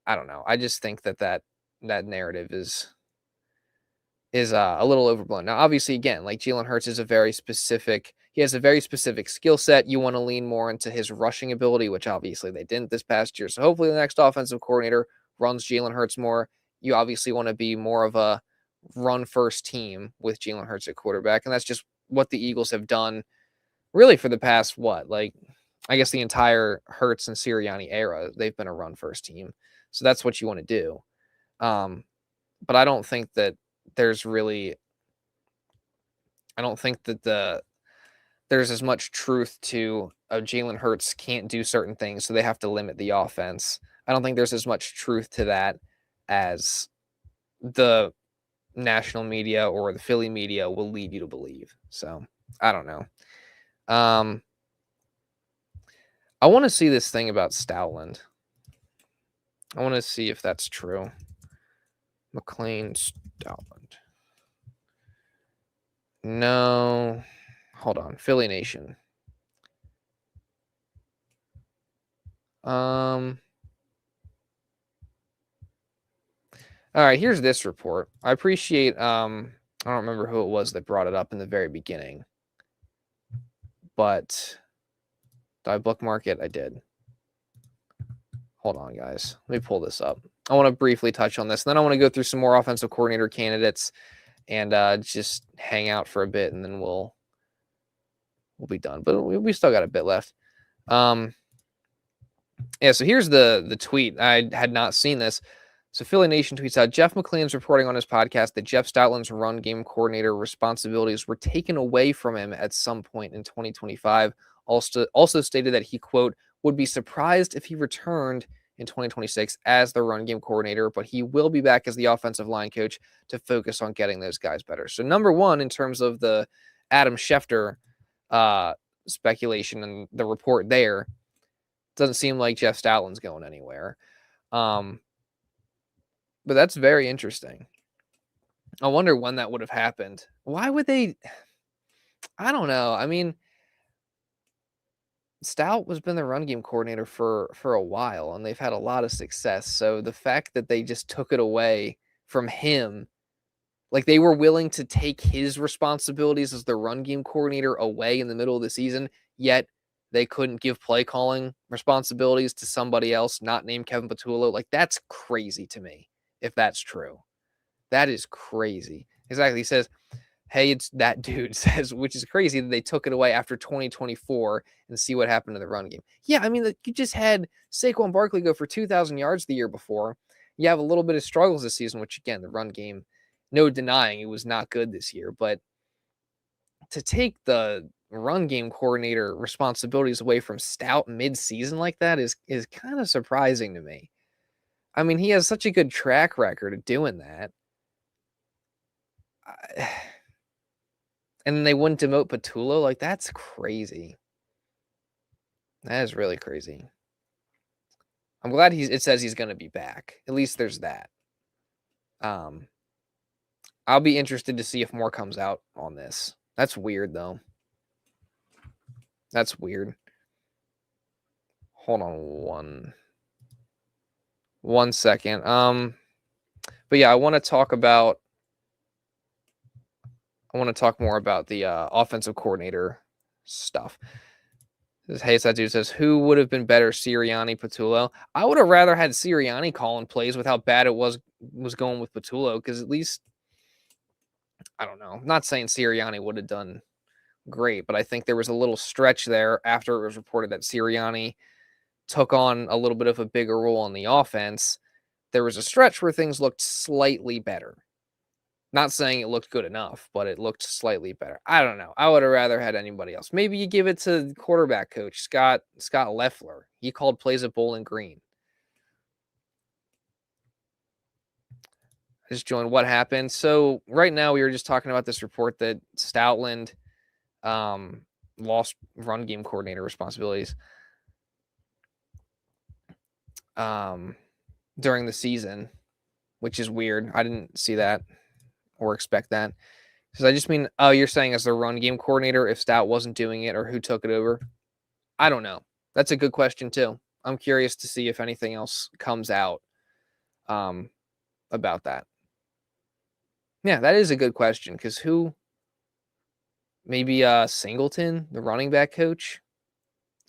I don't know. I just think that narrative is a little overblown. Now, obviously, again, like Jalen Hurts is he has a very specific skill set. You want to lean more into his rushing ability, which obviously they didn't this past year. So hopefully the next offensive coordinator runs Jalen Hurts more. You obviously want to be more of a run first team with Jalen Hurts at quarterback. And that's just what the Eagles have done really for the past, I guess the entire Hurts and Sirianni era. They've been a run first team. So that's what you want to do. But I don't think that there's as much truth to Jalen Hurts can't do certain things, so they have to limit the offense. I don't think there's as much truth to that as the national media or the Philly media will lead you to believe. So I don't know. I want to see this thing about Stoutland. I want to see if that's true. McLean Stoutland. No. Hold on. Philly Nation. All right, here's this report. I appreciate I don't remember who it was that brought it up in the very beginning. But did I bookmark it? I did. Hold on, guys. Let me pull this up. I want to briefly touch on this. And then I want to go through some more offensive coordinator candidates and just hang out for a bit, and then we'll be done. But we still got a bit left. Yeah, so here's the tweet. I had not seen this. So Philly Nation tweets out, Jeff McLean's reporting on his podcast that Jeff Stoutland's run game coordinator responsibilities were taken away from him at some point in 2025. Also stated that he, quote, would be surprised if he returned in 2026 as the run game coordinator, but he will be back as the offensive line coach to focus on getting those guys better. So number one, in terms of the Adam Schefter speculation and the report there, doesn't seem like Jeff Stoutland's going anywhere. But that's very interesting. I wonder when that would have happened. Why would they? I don't know. I mean, Stout has been the run game coordinator for a while, and they've had a lot of success. So the fact that they just took it away from him, like they were willing to take his responsibilities as the run game coordinator away in the middle of the season, yet they couldn't give play calling responsibilities to somebody else not named Kevin Patullo. Like, that's crazy to me, if that's true. That is crazy. Exactly. He says, hey, it's that dude says, which is crazy that they took it away after 2024 and see what happened to the run game. Yeah, I mean, you just had Saquon Barkley go for 2,000 yards the year before. You have a little bit of struggles this season, which, again, the run game, no denying it was not good this year. But to take the run game coordinator responsibilities away from Stout mid-season like that is kind of surprising to me. I mean, he has such a good track record of doing that. And then they wouldn't demote Patullo. Like, that's crazy. That is really crazy. I'm glad it says he's going to be back. At least there's that. I'll be interested to see if more comes out on this. That's weird, though. That's weird. Hold on one second. But yeah, I want to talk more about the offensive coordinator stuff. Hey, it's that dude says, who would have been better, Sirianni, Patullo? I would have rather had Sirianni calling plays with how bad it was going with Patullo, because at least I don't know. I'm not saying Sirianni would have done great, but I think there was a little stretch there after it was reported that Sirianni took on a little bit of a bigger role on the offense. There was a stretch where things looked slightly better. Not saying it looked good enough, but it looked slightly better. I don't know. I would have rather had anybody else. Maybe you give it to the quarterback coach, Scott Loeffler. He called plays at Bowling Green. I just joined what happened. So right now we were just talking about this report that Stoutland lost run game coordinator responsibilities during the season, which is weird. I didn't see that or expect that. Because I just mean, oh, you're saying as the run game coordinator, if Stout wasn't doing it or who took it over? I don't know. That's a good question too. I'm curious to see if anything else comes out about that. Yeah, that is a good question because who? Maybe Singleton, the running back coach,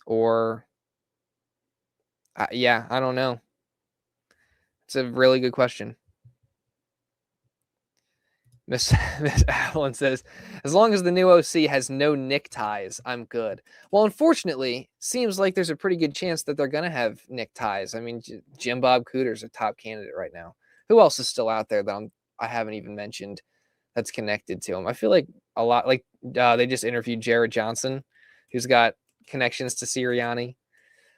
or yeah, I don't know. It's a really good question. Miss Allen says, as long as the new OC has no Nick ties, I'm good. Well, unfortunately, seems like there's a pretty good chance that they're going to have Nick ties. I mean, Jim Bob Cooter's a top candidate right now. Who else is still out there that I haven't even mentioned that's connected to him? I feel like a lot, like they just interviewed Jared Johnson, who's got connections to Sirianni.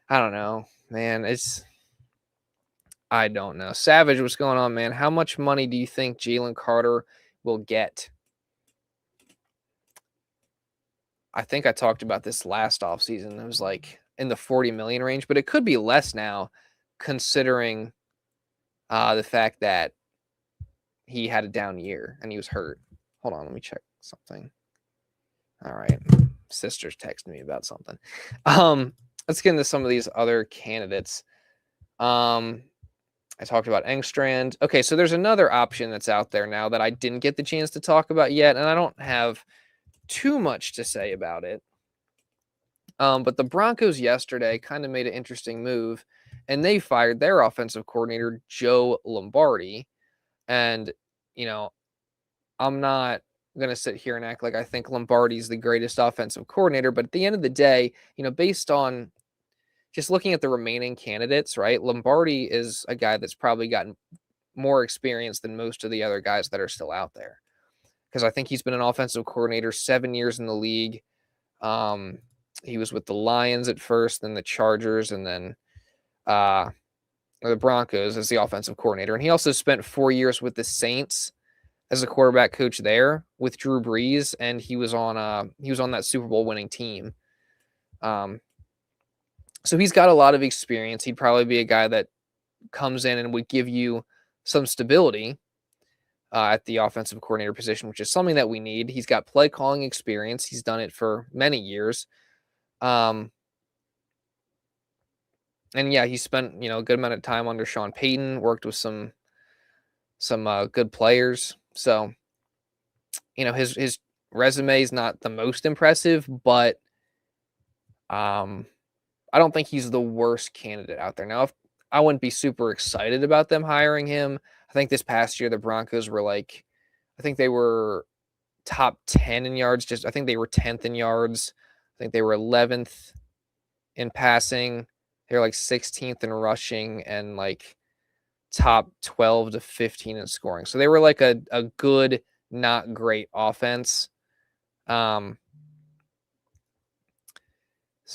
I don't know, man. I don't know. Savage, what's going on, man? How much money do you think Jalen Carter will get? I think I talked about this last offseason. It was like in the 40 million range, but it could be less now considering the fact that he had a down year and he was hurt. Hold on, let me check something. All right. Sister's texting me about something. Let's get into some of these other candidates. I talked about Engstrand. Okay, so there's another option that's out there now that I didn't get the chance to talk about yet, and I don't have too much to say about it. But the Broncos yesterday kind of made an interesting move, and they fired their offensive coordinator, Joe Lombardi. And, you know, I'm not going to sit here and act like I think Lombardi's the greatest offensive coordinator, but at the end of the day, you know, based on just looking at the remaining candidates, right? Lombardi is a guy that's probably gotten more experience than most of the other guys that are still out there. Because I think he's been an offensive coordinator 7 years in the league. He was with the Lions at first, then the Chargers, and then the Broncos as the offensive coordinator. And he also spent 4 years with the Saints as a quarterback coach there with Drew Brees, and he was on that Super Bowl winning team. So he's got a lot of experience. He'd probably be a guy that comes in and would give you some stability at the offensive coordinator position, which is something that we need. He's got play calling experience. He's done it for many years. And yeah, he spent, a good amount of time under Sean Payton, worked with some good players. So, his resume is not the most impressive, but I don't think he's the worst candidate out there. Now, I wouldn't be super excited about them hiring him. I think this past year, the Broncos were I think they were top 10 in yards. I think they were 10th in yards. I think they were 11th in passing. They were 16th in rushing and top 12 to 15 in scoring. So they were a good, not great offense. So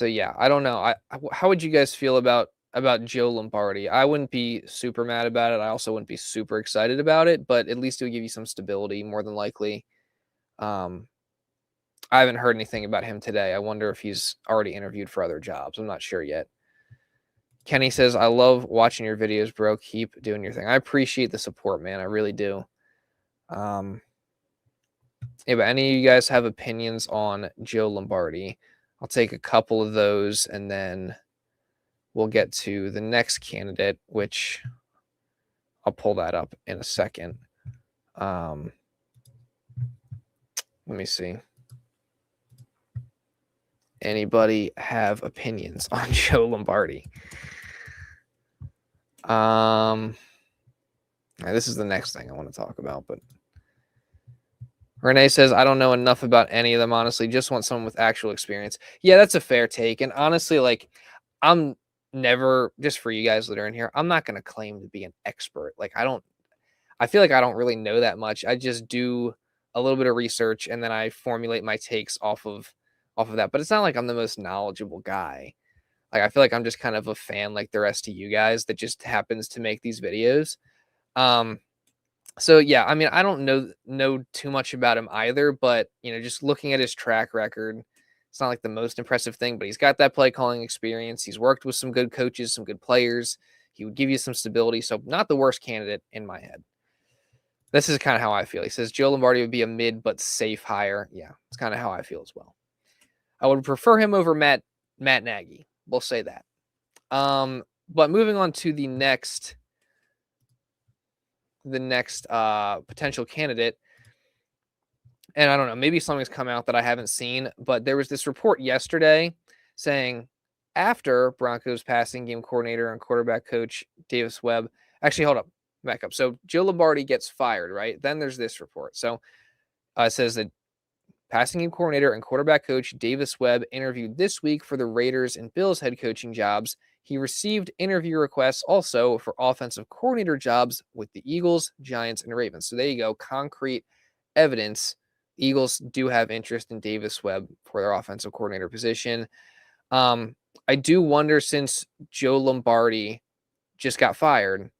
yeah, I don't know. How would you guys feel about Joe Lombardi? I wouldn't be super mad about it. I also wouldn't be super excited about it, but at least it would give you some stability more than likely. I haven't heard anything about him today. I wonder if he's already interviewed for other jobs. I'm not sure yet. Kenny says, I love watching your videos, bro. Keep doing your thing. I appreciate the support, man. I really do. Yeah, but any of you guys have opinions on Joe Lombardi? I'll take a couple of those and then we'll get to the next candidate, which I'll pull that up in a second. Let me see. Anybody have opinions on Joe Lombardi? This is the next thing I want to talk about, but Renee says, I don't know enough about any of them, honestly. Just want someone with actual experience. Yeah, that's a fair take. And honestly, like, I'm never, just for you guys that are in here, I'm not going to claim to be an expert. Like, I feel like I don't really know that much. I just do a little bit of research and then I formulate my takes off of that. But it's not like I'm the most knowledgeable guy. Like, I feel like I'm just kind of a fan like the rest of you guys that just happens to make these videos. So yeah, I mean, I don't know too much about him either, but just looking at his track record, it's not like the most impressive thing, but he's got that play calling experience. He's worked with some good coaches, some good players. He would give you some stability. So not the worst candidate in my head. This is kind of how I feel. He says Joe Lombardi would be a mid but safe hire. Yeah, it's kind of how I feel as well. I would prefer him over Matt Nagy. We'll say that. But moving on to the next potential candidate. And I don't know, maybe something's come out that I haven't seen, but there was this report yesterday saying after Broncos passing game coordinator and quarterback coach Davis Webb, actually, hold up, back up. So Joe Lombardi gets fired, right? Then there's this report. So it says that passing game coordinator and quarterback coach Davis Webb interviewed this week for the Raiders and Bills head coaching jobs. He received interview requests also for offensive coordinator jobs with the Eagles, Giants, and Ravens. So there you go. Concrete evidence. Eagles do have interest in Davis Webb for their offensive coordinator position. I do wonder, since Joe Lombardi just got fired,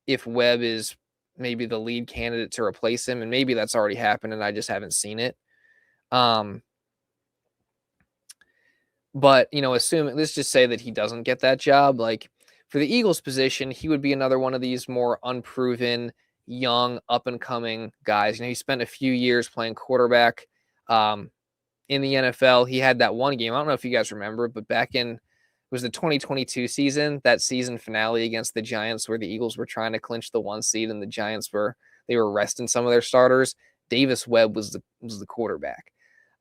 if Webb is maybe the lead candidate to replace him, and maybe that's already happened and I just haven't seen it. But, assuming, let's just say that he doesn't get that job. Like, for the Eagles position, he would be another one of these more unproven, young, up-and-coming guys. He spent a few years playing quarterback in the NFL. He had that one game. I don't know if you guys remember, but back in, it was the 2022 season, that season finale against the Giants where the Eagles were trying to clinch the 1 seed and the Giants were resting some of their starters. Davis Webb was the quarterback.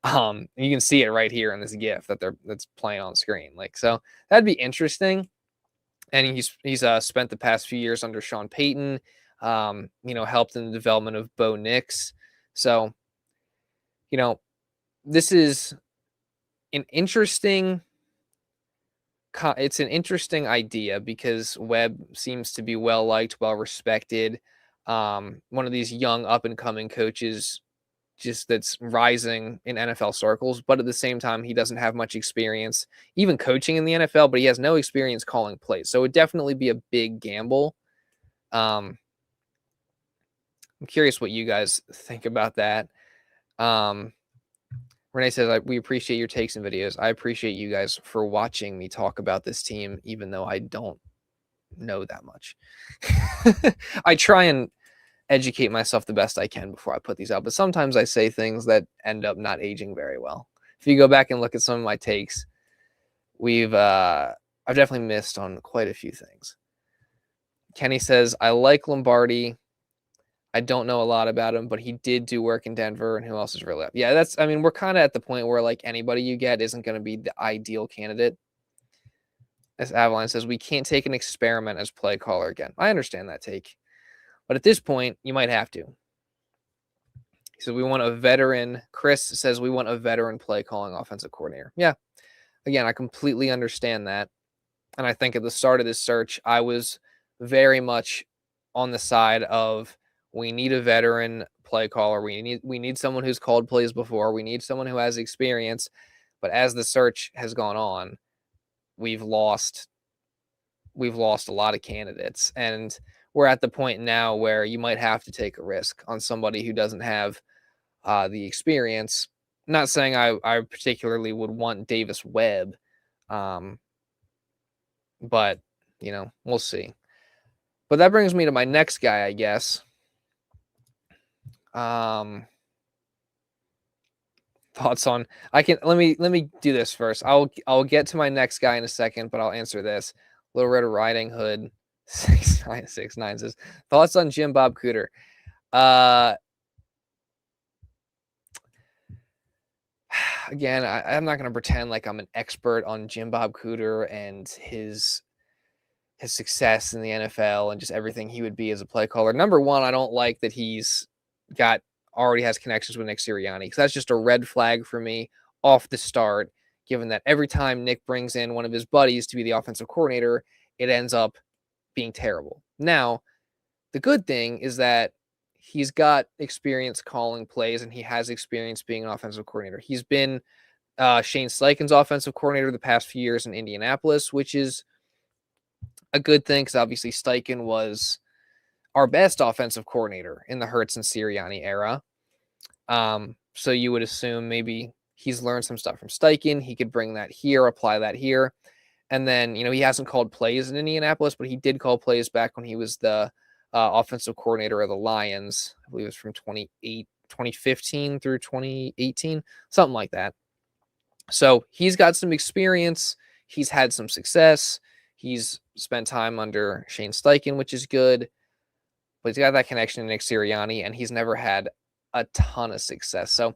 You can see it right here in this GIF that's playing on screen. Like, so that'd be interesting. And he's spent the past few years under Sean Payton, helped in the development of Bo Nix. So, this is an interesting idea because Webb seems to be well liked, well respected. One of these young up and coming coaches just that's rising in NFL circles, but at the same time, he doesn't have much experience even coaching in the NFL, but he has no experience calling plays. So it would definitely be a big gamble. I'm curious what you guys think about that. Renee says, we appreciate your takes and videos. I appreciate you guys for watching me talk about this team, even though I don't know that much. I try and educate myself the best I can before I put these out, but sometimes I say things that end up not aging very well. If you go back and look at some of my takes, I've definitely missed on quite a few things. Kenny says, I like Lombardi. I don't know a lot about him, but he did do work in Denver, and who else is really up? Yeah, we're kind of at the point where like anybody you get isn't going to be the ideal candidate. As Avalon says, we can't take an experiment as play caller again. I understand that take. But at this point, you might have to. He said, we want a veteran. Chris says, we want a veteran play calling offensive coordinator. Yeah. Again, I completely understand that. And I think at the start of this search, I was very much on the side of we need a veteran play caller. We need someone who's called plays before. We need someone who has experience. But as the search has gone on, we've lost a lot of candidates. And we're at the point now where you might have to take a risk on somebody who doesn't have the experience. I'm not saying I particularly would want Davis Webb, but, we'll see. But that brings me to my next guy, I guess. Thoughts on, let me do this first. I'll get to my next guy in a second, but I'll answer this. Little Red Riding Hood 6969 says, thoughts on Jim Bob Cooter. Again, I'm not going to pretend like I'm an expert on Jim Bob Cooter and his success in the NFL and just everything he would be as a play caller. Number one, I don't like that he's got already has connections with Nick Sirianni, because that's just a red flag for me off the start, given that every time Nick brings in one of his buddies to be the offensive coordinator, it ends up being terrible. Now, the good thing is that he's got experience calling plays, and he has experience being an offensive coordinator. He's been Shane Steichen's offensive coordinator the past few years in Indianapolis, which is a good thing, because obviously Steichen was our best offensive coordinator in the Hurts and Sirianni era. So you would assume maybe he's learned some stuff from Steichen. He could bring that here, apply that here. And then, he hasn't called plays in Indianapolis, but he did call plays back when he was the offensive coordinator of the Lions. I believe it was from 2015 through 2018, something like that. So he's got some experience. He's had some success. He's spent time under Shane Steichen, which is good. But he's got that connection to Nick Sirianni, and he's never had a ton of success. So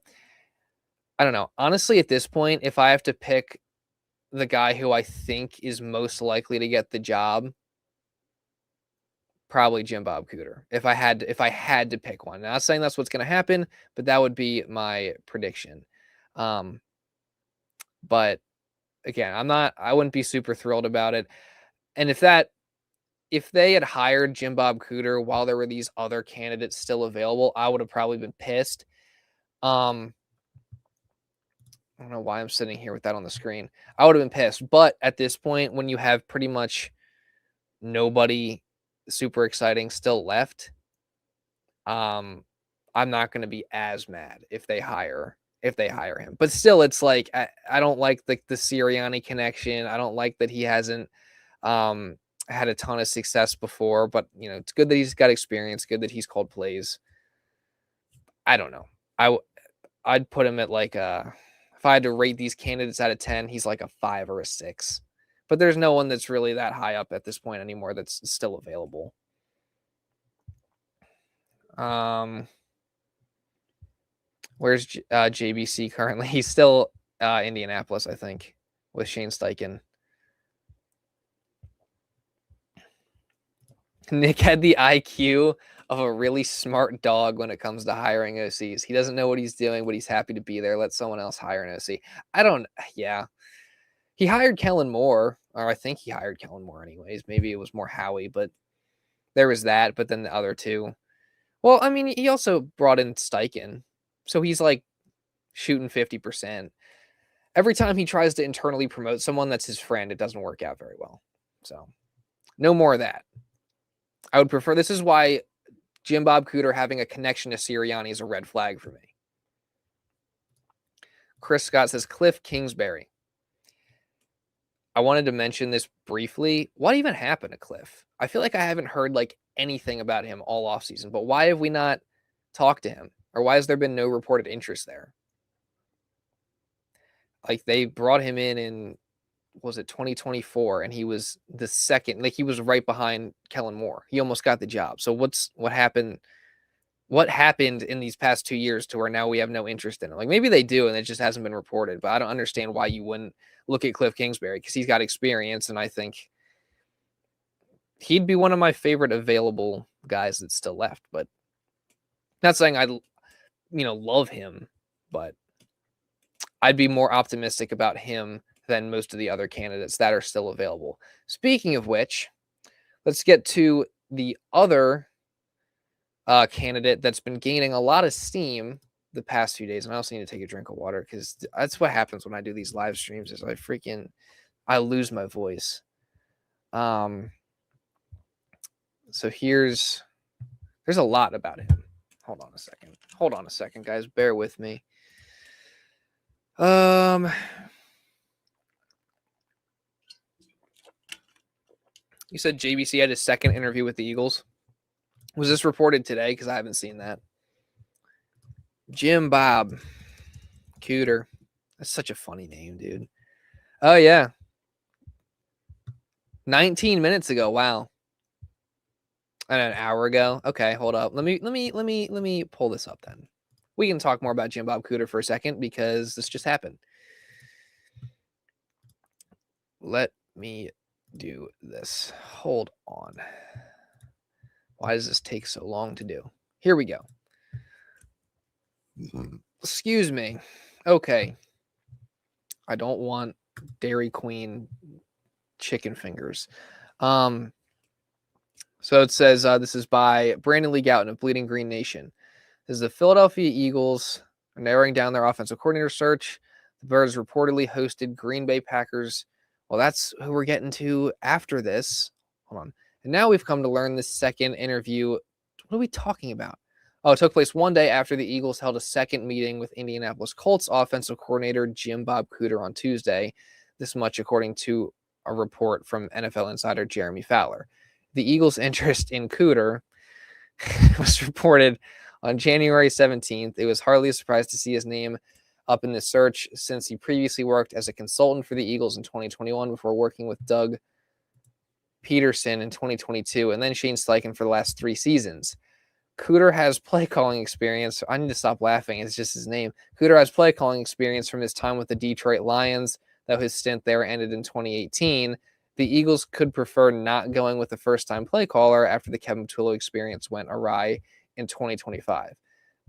I don't know. Honestly, at this point, if I have to pick the guy who I think is most likely to get the job, probably Jim Bob Cooter. If I had to pick one. Not saying that's what's going to happen, but that would be my prediction. But again, I wouldn't be super thrilled about it. And if they had hired Jim Bob Cooter while there were these other candidates still available, I would have probably been pissed. I don't know why I'm sitting here with that on the screen. I would have been pissed. But at this point, when you have pretty much nobody super exciting still left, I'm not going to be as mad if they hire him. But still, it's like I don't like the Sirianni connection. I don't like that he hasn't had a ton of success before. But it's good that he's got experience. Good that he's called plays. I don't know. I'd put him at like if I had to rate these candidates out of 10, he's like a 5 or a 6. But there's no one that's really that high up at this point anymore that's still available. Where's JBC currently? He's still Indianapolis, I think, with Shane Steichen. Nick had the IQ of a really smart dog when it comes to hiring OCs. He doesn't know what he's doing, but he's happy to be there. Let someone else hire an OC. Yeah. He hired Kellen Moore, or I think he hired Kellen Moore anyways. Maybe it was more Howie, but there was that. But then the other two. Well, I mean, he also brought in Steichen. So he's like shooting 50%. Every time he tries to internally promote someone that's his friend, it doesn't work out very well. So no more of that. I would prefer, this is why Jim Bob Cooter having a connection to Sirianni is a red flag for me. Chris Scott says Cliff Kingsbury. I wanted to mention this briefly. What even happened to Cliff? I feel like I haven't heard like anything about him all offseason, but why have we not talked to him? Or why has there been no reported interest there? Like they brought him in, was it 2024? And he was the second, like he was right behind Kellen Moore. He almost got the job. So what happened? What happened in these past 2 years to where now we have no interest in him? Like maybe they do, and it just hasn't been reported, but I don't understand why you wouldn't look at Cliff Kingsbury, because he's got experience. And I think he'd be one of my favorite available guys that's still left, but not saying I love him, but I'd be more optimistic about him than most of the other candidates that are still available. Speaking of which, let's get to the other candidate that's been gaining a lot of steam the past few days. And I also need to take a drink of water, because that's what happens when I do these live streams is I lose my voice. So there's a lot about him. Hold on a second, guys. Bear with me. You said JBC had his second interview with the Eagles. Was this reported today? Because I haven't seen that. Jim Bob Cooter. That's such a funny name, dude. Oh yeah. 19 minutes ago. Wow. And an hour ago. Okay, hold up. Let me pull this up then. We can talk more about Jim Bob Cooter for a second, because this just happened. Let me do this. Hold on. Why does this take so long to do? Here we go. Excuse me. Okay. I don't want Dairy Queen chicken fingers. So it says this is by Brandon Lee Gouton of Bleeding Green Nation. This is the Philadelphia Eagles are narrowing down their offensive coordinator search. The Birds reportedly hosted Green Bay Packers. Well, that's who we're getting to after this. Hold on. And now we've come to learn this second interview. What are we talking about? Oh, it took place one day after the Eagles held a second meeting with Indianapolis Colts offensive coordinator Jim Bob Cooter on Tuesday. This much according to a report from NFL insider Jeremy Fowler. The Eagles' interest in Cooter was reported on January 17th. It was hardly a surprise to see his name up in the search since he previously worked as a consultant for the Eagles in 2021 before working with Doug Peterson in 2022 and then Shane Steichen for the last 3 seasons. Cooter has play calling experience. I need to stop laughing. It's just his name. Cooter has play calling experience from his time with the Detroit Lions, though his stint there ended in 2018. The Eagles could prefer not going with the first-time play caller after the Kevin Patullo experience went awry in 2025.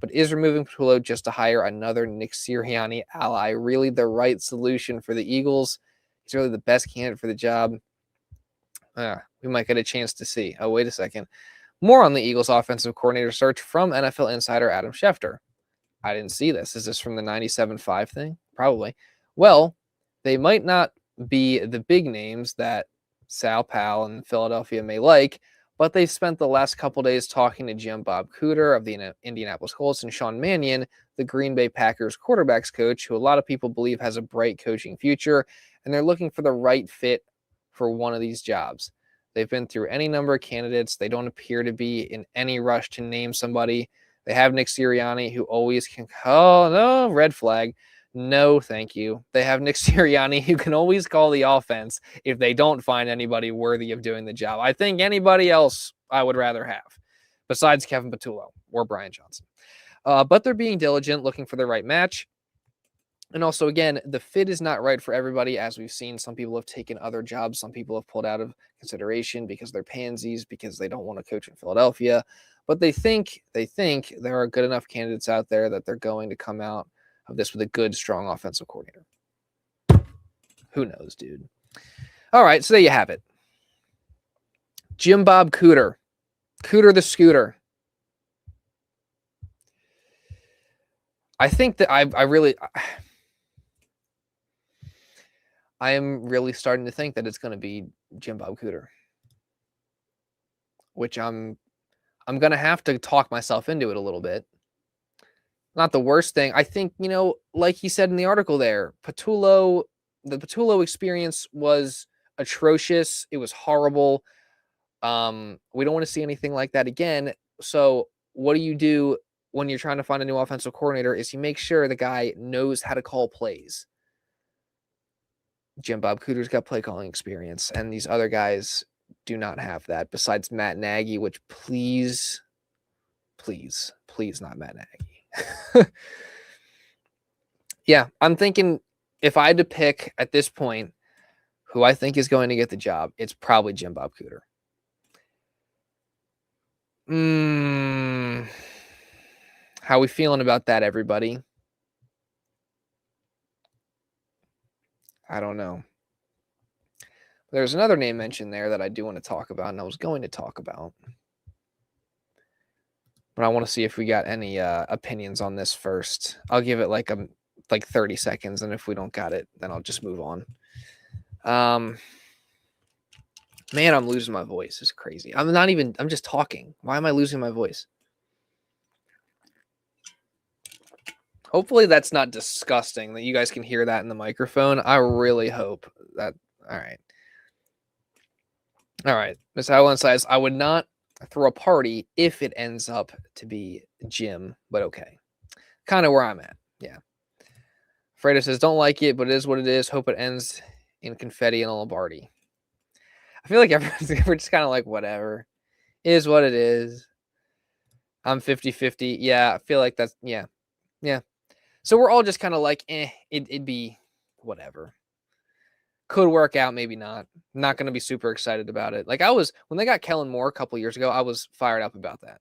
But is removing Patullo just to hire another Nick Sirianni ally really the right solution for the Eagles? He's really the best candidate for the job. We might get a chance to see. Oh, wait a second. More on the Eagles offensive coordinator search from NFL insider Adam Schefter. I didn't see this. Is this from the 97.5 thing? Probably. Well, they might not be the big names that Sal Powell and Philadelphia may like, but they've spent the last couple days talking to Jim Bob Cooter of the Indianapolis Colts and Sean Mannion, the Green Bay Packers quarterbacks coach, who a lot of people believe has a bright coaching future, and they're looking for the right fit for one of these jobs. They've been through any number of candidates. They don't appear to be in any rush to name somebody. They have Nick Sirianni, who always can. Oh, no, red flag. No, thank you. They have Nick Sirianni, who can always call the offense if they don't find anybody worthy of doing the job. I think anybody else I would rather have, besides Kevin Patullo or Brian Johnson. But they're being diligent, looking for the right match. And also, again, the fit is not right for everybody. As we've seen, some people have taken other jobs. Some people have pulled out of consideration because they're pansies, because they don't want to coach in Philadelphia. But they think there are good enough candidates out there that they're going to come out of this with a good, strong offensive coordinator. Who knows, dude? All right, so there you have it. Jim Bob Cooter. Cooter the Scooter. I think that I am really starting to think that it's going to be Jim Bob Cooter, which I'm going to have to talk myself into it a little bit. Not the worst thing. I think, like he said in the article there, the Patullo experience was atrocious. It was horrible. We don't want to see anything like that again. So what do you do when you're trying to find a new offensive coordinator is you make sure the guy knows how to call plays. Jim Bob Cooter's got play calling experience, and these other guys do not have that besides Matt Nagy, which please not Matt Nagy. Yeah, I'm thinking if I had to pick at this point who I think is going to get the job, it's probably Jim Bob Cooter. How we feeling about that, everybody? I don't know. There's another name mentioned there that I do want to talk about, and I was going to talk about. But I want to see if we got any opinions on this first. I'll give it like 30 seconds, and if we don't got it, then I'll just move on. Man, I'm losing my voice. It's crazy. I'm just talking. Why am I losing my voice? Hopefully that's not disgusting that you guys can hear that in the microphone. I really hope that. All right. Ms. Howland says, I would not throw a party if it ends up to be Jim, but okay. Kind of where I'm at. Yeah. Fredo says, don't like it, but it is what it is. Hope it ends in confetti and a Lombardi. I feel like we're just kind of like, whatever. It is what it is. I'm 50-50. Yeah, I feel like that's, yeah. So we're all just kind of like, it'd be whatever. Could work out, maybe not. Not going to be super excited about it. Like when they got Kellen Moore a couple years ago, I was fired up about that.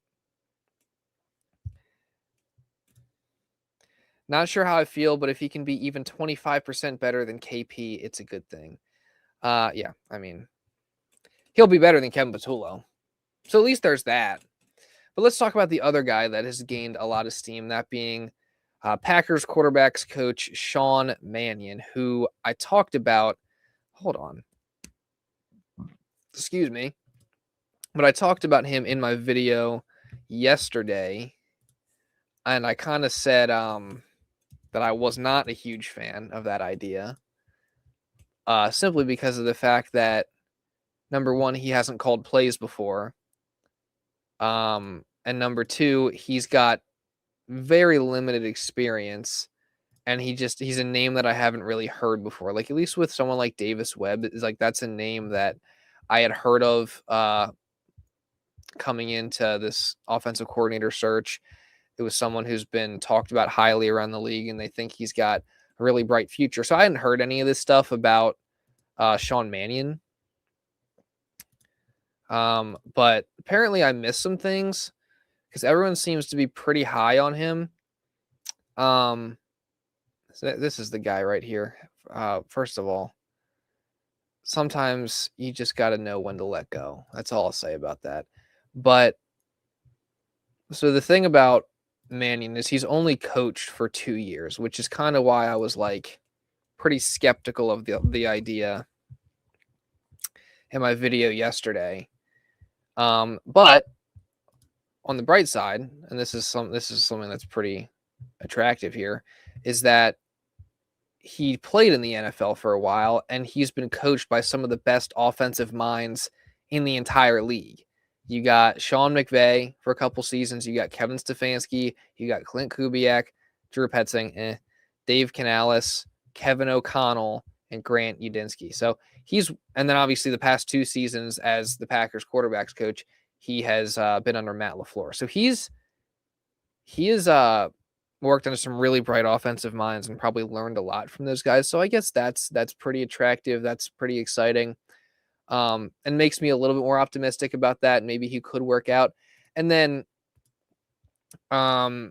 Not sure how I feel, but if he can be even 25% better than KP, it's a good thing. Yeah, I mean, he'll be better than Kevin Patullo. So at least there's that. But let's talk about the other guy that has gained a lot of steam, that being Packers quarterbacks coach Sean Mannion, who I talked about. Hold on. Excuse me. But I talked about him in my video yesterday, and I kind of said that I was not a huge fan of that idea, simply because of the fact that, number one, he hasn't called plays before, and number two, he's got very limited experience, and he's a name that I haven't really heard before. Like, at least with someone like Davis Webb, is like that's a name that I had heard of coming into this offensive coordinator search. It was someone who's been talked about highly around the league, and they think he's got a really bright future. So I hadn't heard any of this stuff about Sean Mannion. But apparently I missed some things because everyone seems to be pretty high on him. So this is the guy right here. First of all, sometimes you just got to know when to let go. That's all I'll say about that. But so the thing about Mannion is he's only coached for 2 years, which is kind of why I was like pretty skeptical of the idea in my video yesterday. But on the bright side, and this is something that's pretty attractive here, is that he played in the NFL for a while, and he's been coached by some of the best offensive minds in the entire league. You got Sean McVay for a couple seasons. You got Kevin Stefanski. You got Clint Kubiak, Drew Petzing, Dave Canales, Kevin O'Connell, and Grant Udinski. So and then obviously the past 2 seasons as the Packers quarterbacks coach, he has been under Matt LaFleur. So he has worked under some really bright offensive minds and probably learned a lot from those guys. So I guess that's pretty attractive. That's pretty exciting. And makes me a little bit more optimistic about that. Maybe he could work out. And then, why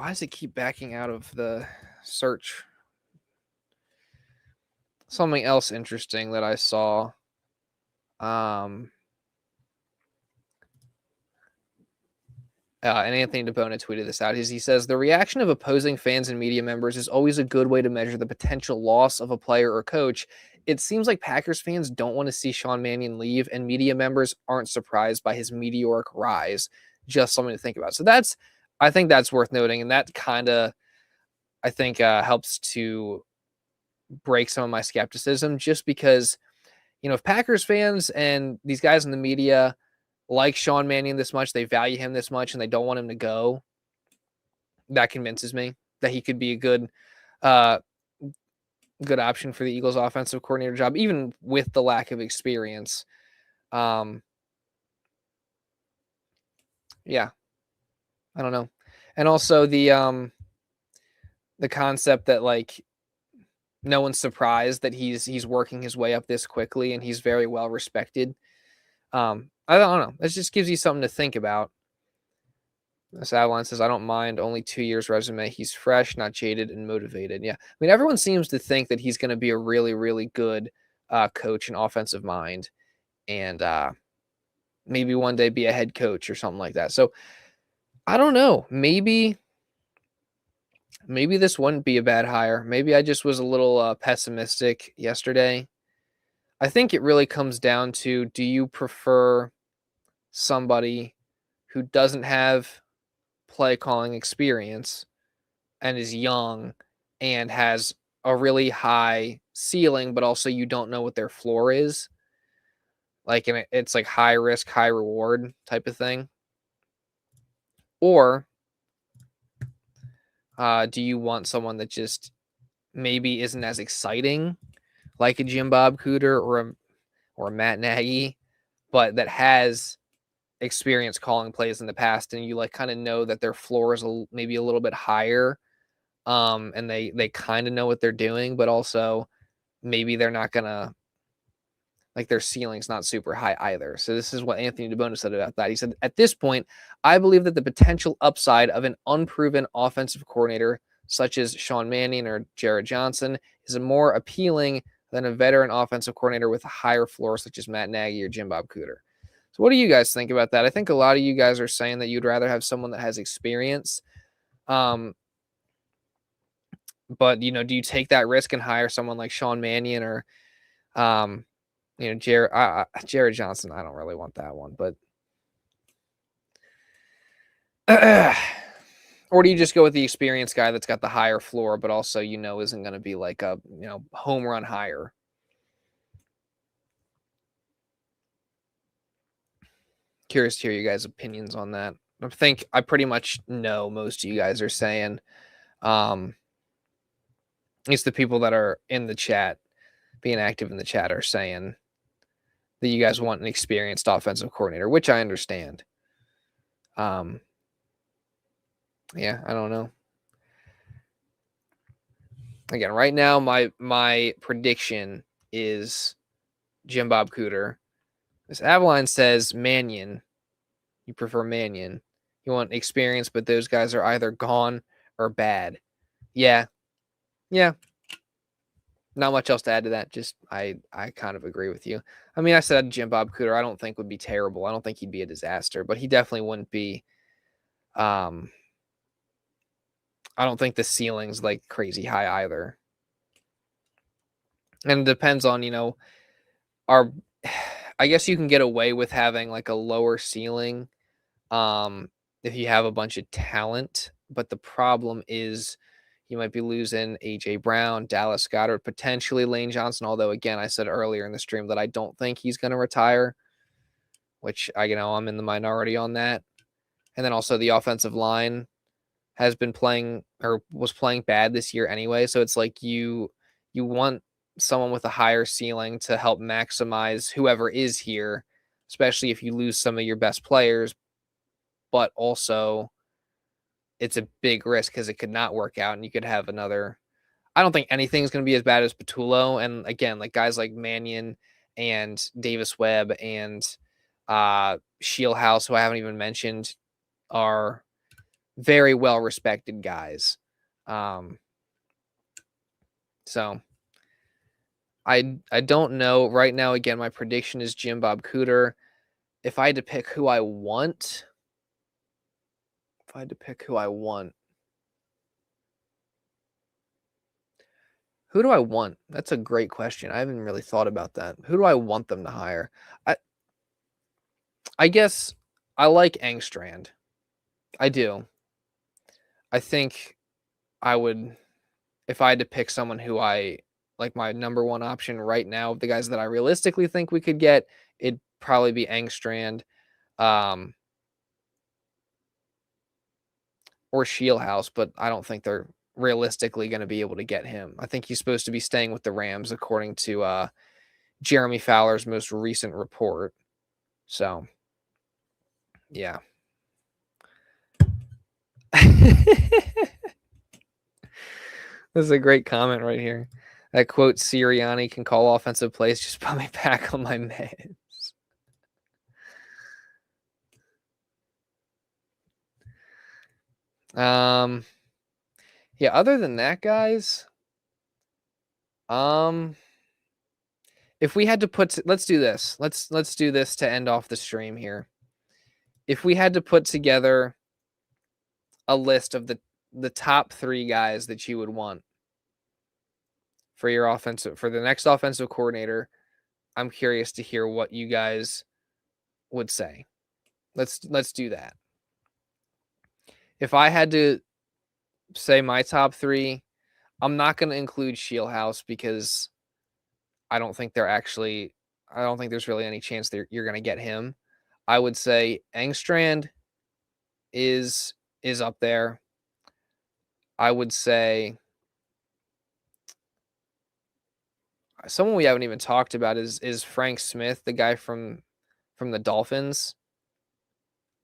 does it keep backing out of the search? Something else interesting that I saw. And Anthony Dabona tweeted this out. He says, the reaction of opposing fans and media members is always a good way to measure the potential loss of a player or coach. It seems like Packers fans don't want to see Sean Mannion leave, and media members aren't surprised by his meteoric rise. Just something to think about. So I think that's worth noting, and that kind of, I think, helps to break some of my skepticism, just because, if Packers fans and these guys in the media like Sean Mannion this much, they value him this much, and they don't want him to go, that convinces me that he could be a good option for the Eagles offensive coordinator job, even with the lack of experience. Yeah, I don't know. And also the concept that, like, no one's surprised that he's working his way up this quickly, and he's very well respected. I don't know. It just gives you something to think about. This Avalon says, I don't mind. Only 2 years resume. He's fresh, not jaded, and motivated. Yeah. I mean, everyone seems to think that he's going to be a really, really good coach and offensive mind, and maybe one day be a head coach or something like that. So I don't know. Maybe this wouldn't be a bad hire. Maybe I just was a little pessimistic yesterday. I think it really comes down to, do you prefer somebody who doesn't have play calling experience and is young and has a really high ceiling, but also you don't know what their floor is? Like, it's like high risk, high reward type of thing. Or do you want someone that just maybe isn't as exciting, like a Jim Bob Cooter or a Matt Nagy, but that has experience calling plays in the past, and you like kind of know that their floor is maybe a little bit higher, and they kind of know what they're doing, but also maybe they're not gonna, like, their ceiling's not super high either. So this is what Anthony Dabona said about that. He said, at this point, I believe that the potential upside of an unproven offensive coordinator such as Sean Mannion or Jared Johnson, is more appealing than a veteran offensive coordinator with a higher floor, such as Matt Nagy or Jim Bob Cooter. So what do you guys think about that? I think a lot of you guys are saying that you'd rather have someone that has experience. But, do you take that risk and hire someone like Sean Mannion or, Jared Johnson? I don't really want that one, but or do you just go with the experienced guy that's got the higher floor, but also, isn't going to be like a, home run hire? Curious to hear you guys' opinions on that. I think I pretty much know most of you guys are saying, it's the people that are in the chat, being active in the chat, are saying that you guys want an experienced offensive coordinator, which I understand. Yeah, I don't know. Again, right now, my prediction is Jim Bob Cooter. This Avaline says Mannion. You prefer Mannion. You want experience, but those guys are either gone or bad. Yeah. Yeah. Not much else to add to that. Just I kind of agree with you. I mean, I said Jim Bob Cooter I don't think would be terrible. I don't think he'd be a disaster, but he definitely wouldn't be I don't think the ceiling's like crazy high either. And it depends on, I guess you can get away with having like a lower ceiling if you have a bunch of talent, but the problem is you might be losing A.J. Brown, Dallas Goedert, potentially Lane Johnson, although again, I said earlier in the stream that I don't think he's going to retire, which I'm in the minority on that. And then also the offensive line has been playing or was playing bad this year anyway. So it's like you want someone with a higher ceiling to help maximize whoever is here, especially if you lose some of your best players, but also it's a big risk because it could not work out and you could have another. I don't think anything's going to be as bad as Patullo. And again, like guys like Mannion and Davis Webb and Scheelhaase, who I haven't even mentioned, are very well respected guys. So I don't know right now. Again, my prediction is Jim Bob Cooter. If I had to pick who I want, who do I want? That's a great question. I haven't really thought about that. Who do I want them to hire? I guess I like Engstrand. I do. I think I would, if I had to pick someone who I like, my number one option right now of the guys that I realistically think we could get, it'd probably be Engstrand or Scheelhaase, but I don't think they're realistically going to be able to get him. I think he's supposed to be staying with the Rams, according to Jeremy Fowler's most recent report. So, yeah. This is a great comment right here. That quote, Sirianni can call offensive plays, just put me back on my meds. Yeah, other than that, guys, if we had to put, let's do this. Let's do this to end off the stream here. If we had to put together a list of the top 3 guys that you would want for your for the next offensive coordinator, I'm curious to hear what you guys would say. Let's do that. If I had to say my top 3, I'm not going to include Scheelhaase because I don't think there's really any chance that you're going to get him. I would say Engstrand is up there. I would say someone we haven't even talked about is Frank Smith, the guy from the Dolphins.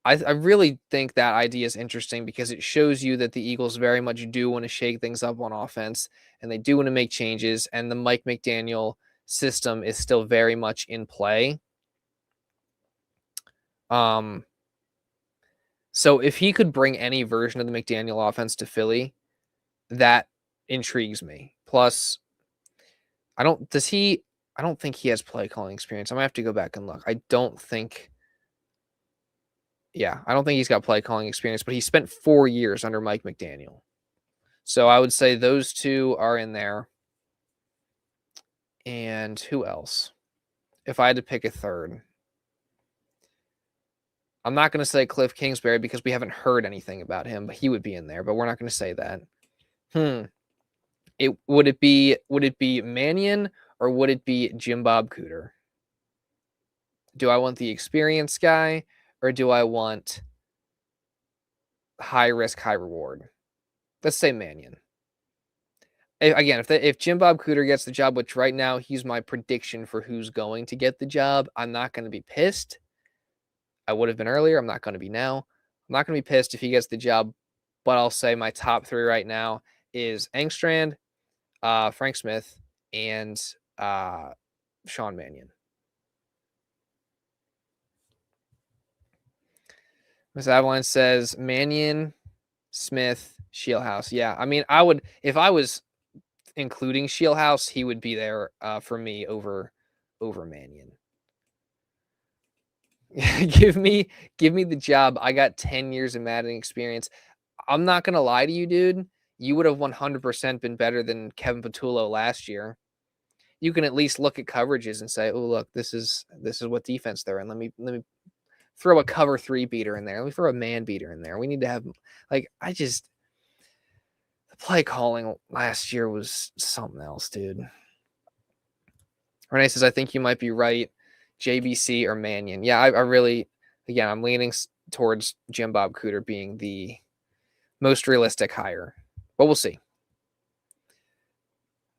I really think that idea is interesting because it shows you that the Eagles very much do want to shake things up on offense and they do want to make changes, and the Mike McDaniel system is still very much in play. So if he could bring any version of the McDaniel offense to Philly, that intrigues me. Plus, I don't think he has play calling experience. I might have to go back and look. I don't think he's got play calling experience, but he spent 4 years under Mike McDaniel. So I would say those two are in there. And who else? If I had to pick a third, I'm not going to say Cliff Kingsbury because we haven't heard anything about him, but he would be in there, but we're not going to say that. Would it be Mannion or would it be Jim Bob Cooter? Do I want the experienced guy or do I want high risk, high reward? Let's say Mannion. Again, if Jim Bob Cooter gets the job, which right now he's my prediction for who's going to get the job, I'm not going to be pissed. I would have been earlier. I'm not going to be now. I'm not going to be pissed if he gets the job, but I'll say my top 3 right now is Engstrand, Frank Smith, and Sean Mannion. Miss Avalanche says Mannion, Smith, Scheelhaase. Yeah, I mean, I would, if I was including Scheelhaase, he would be there for me over Mannion. give me the job. I got 10 years of Madden experience. I'm not gonna lie to you, dude. You would have 100% been better than Kevin Patullo last year. You can at least look at coverages and say, "Oh, look, this is what defense they're in. Let me throw a cover 3 beater in there. Let me throw a man beater in there. We need to have the play calling last year was something else, dude." Renee says, "I think you might be right. JBC or Mannion." Yeah, I really, again, I'm leaning towards Jim Bob Cooter being the most realistic hire, but we'll see.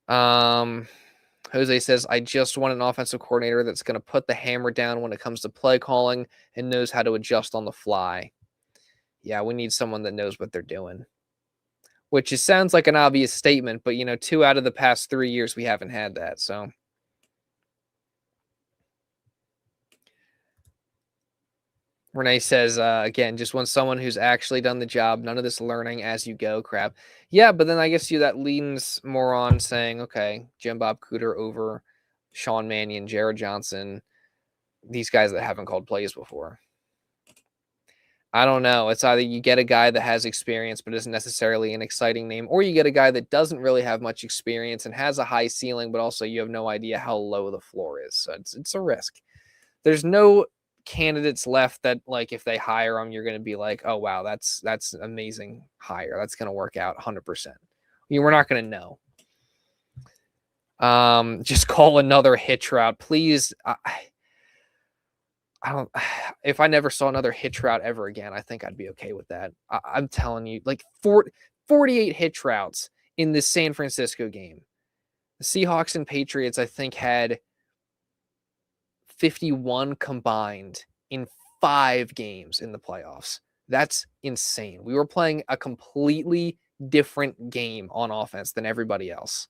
Jose says, "I just want an offensive coordinator that's going to put the hammer down when it comes to play calling and knows how to adjust on the fly." Yeah, we need someone that knows what they're doing, which sounds like an obvious statement, but 2 out of the past 3 years, we haven't had that. So Renee says, again, just want someone who's actually done the job. None of this learning as you go crap. Yeah, but then I guess that leans more on saying, okay, Jim Bob Cooter over Sean Mannion, Jared Johnson, these guys that haven't called plays before. I don't know. It's either you get a guy that has experience but isn't necessarily an exciting name, or you get a guy that doesn't really have much experience and has a high ceiling, but also you have no idea how low the floor is. So it's a risk. There's no candidates left that, like, if they hire them, you're going to be like, "Oh wow, that's amazing hire. That's going to work out 100%." We're not going to know. Just call another hitch route, please. I don't. If I never saw another hitch route ever again, I think I'd be okay with that. I'm telling you, like 48 hitch routes in this San Francisco game. The Seahawks and Patriots, I think, had 51 combined in 5 games in the playoffs. That's insane. We were playing a completely different game on offense than everybody else.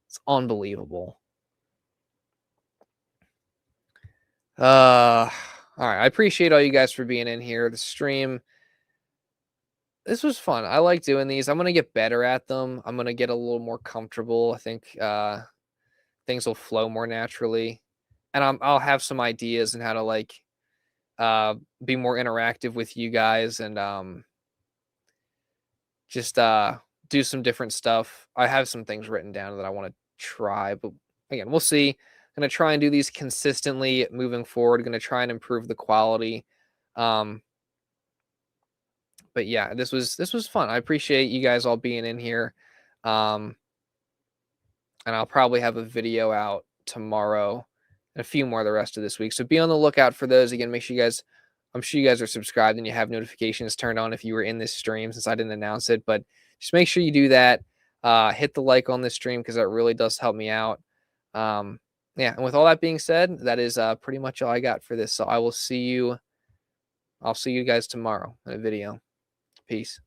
It's unbelievable. All right. I appreciate all you guys for being in here. The stream, this was fun. I like doing these. I'm going to get better at them. I'm going to get a little more comfortable. I think things will flow more naturally. And I'll have some ideas on how to be more interactive with you guys and just do some different stuff. I have some things written down that I want to try, but again, we'll see. I'm going to try and do these consistently moving forward. Going to try and improve the quality. But yeah, this was fun. I appreciate you guys all being in here. And I'll probably have a video out tomorrow. A few more the rest of this week. So be on the lookout for those. Again, make sure you guys, I'm sure you guys are subscribed and you have notifications turned on if you were in this stream, since I didn't announce it, but just make sure you do that. Hit the like on this stream because that really does help me out. Yeah. And with all that being said, that is pretty much all I got for this. So I'll see you guys tomorrow in a video. Peace.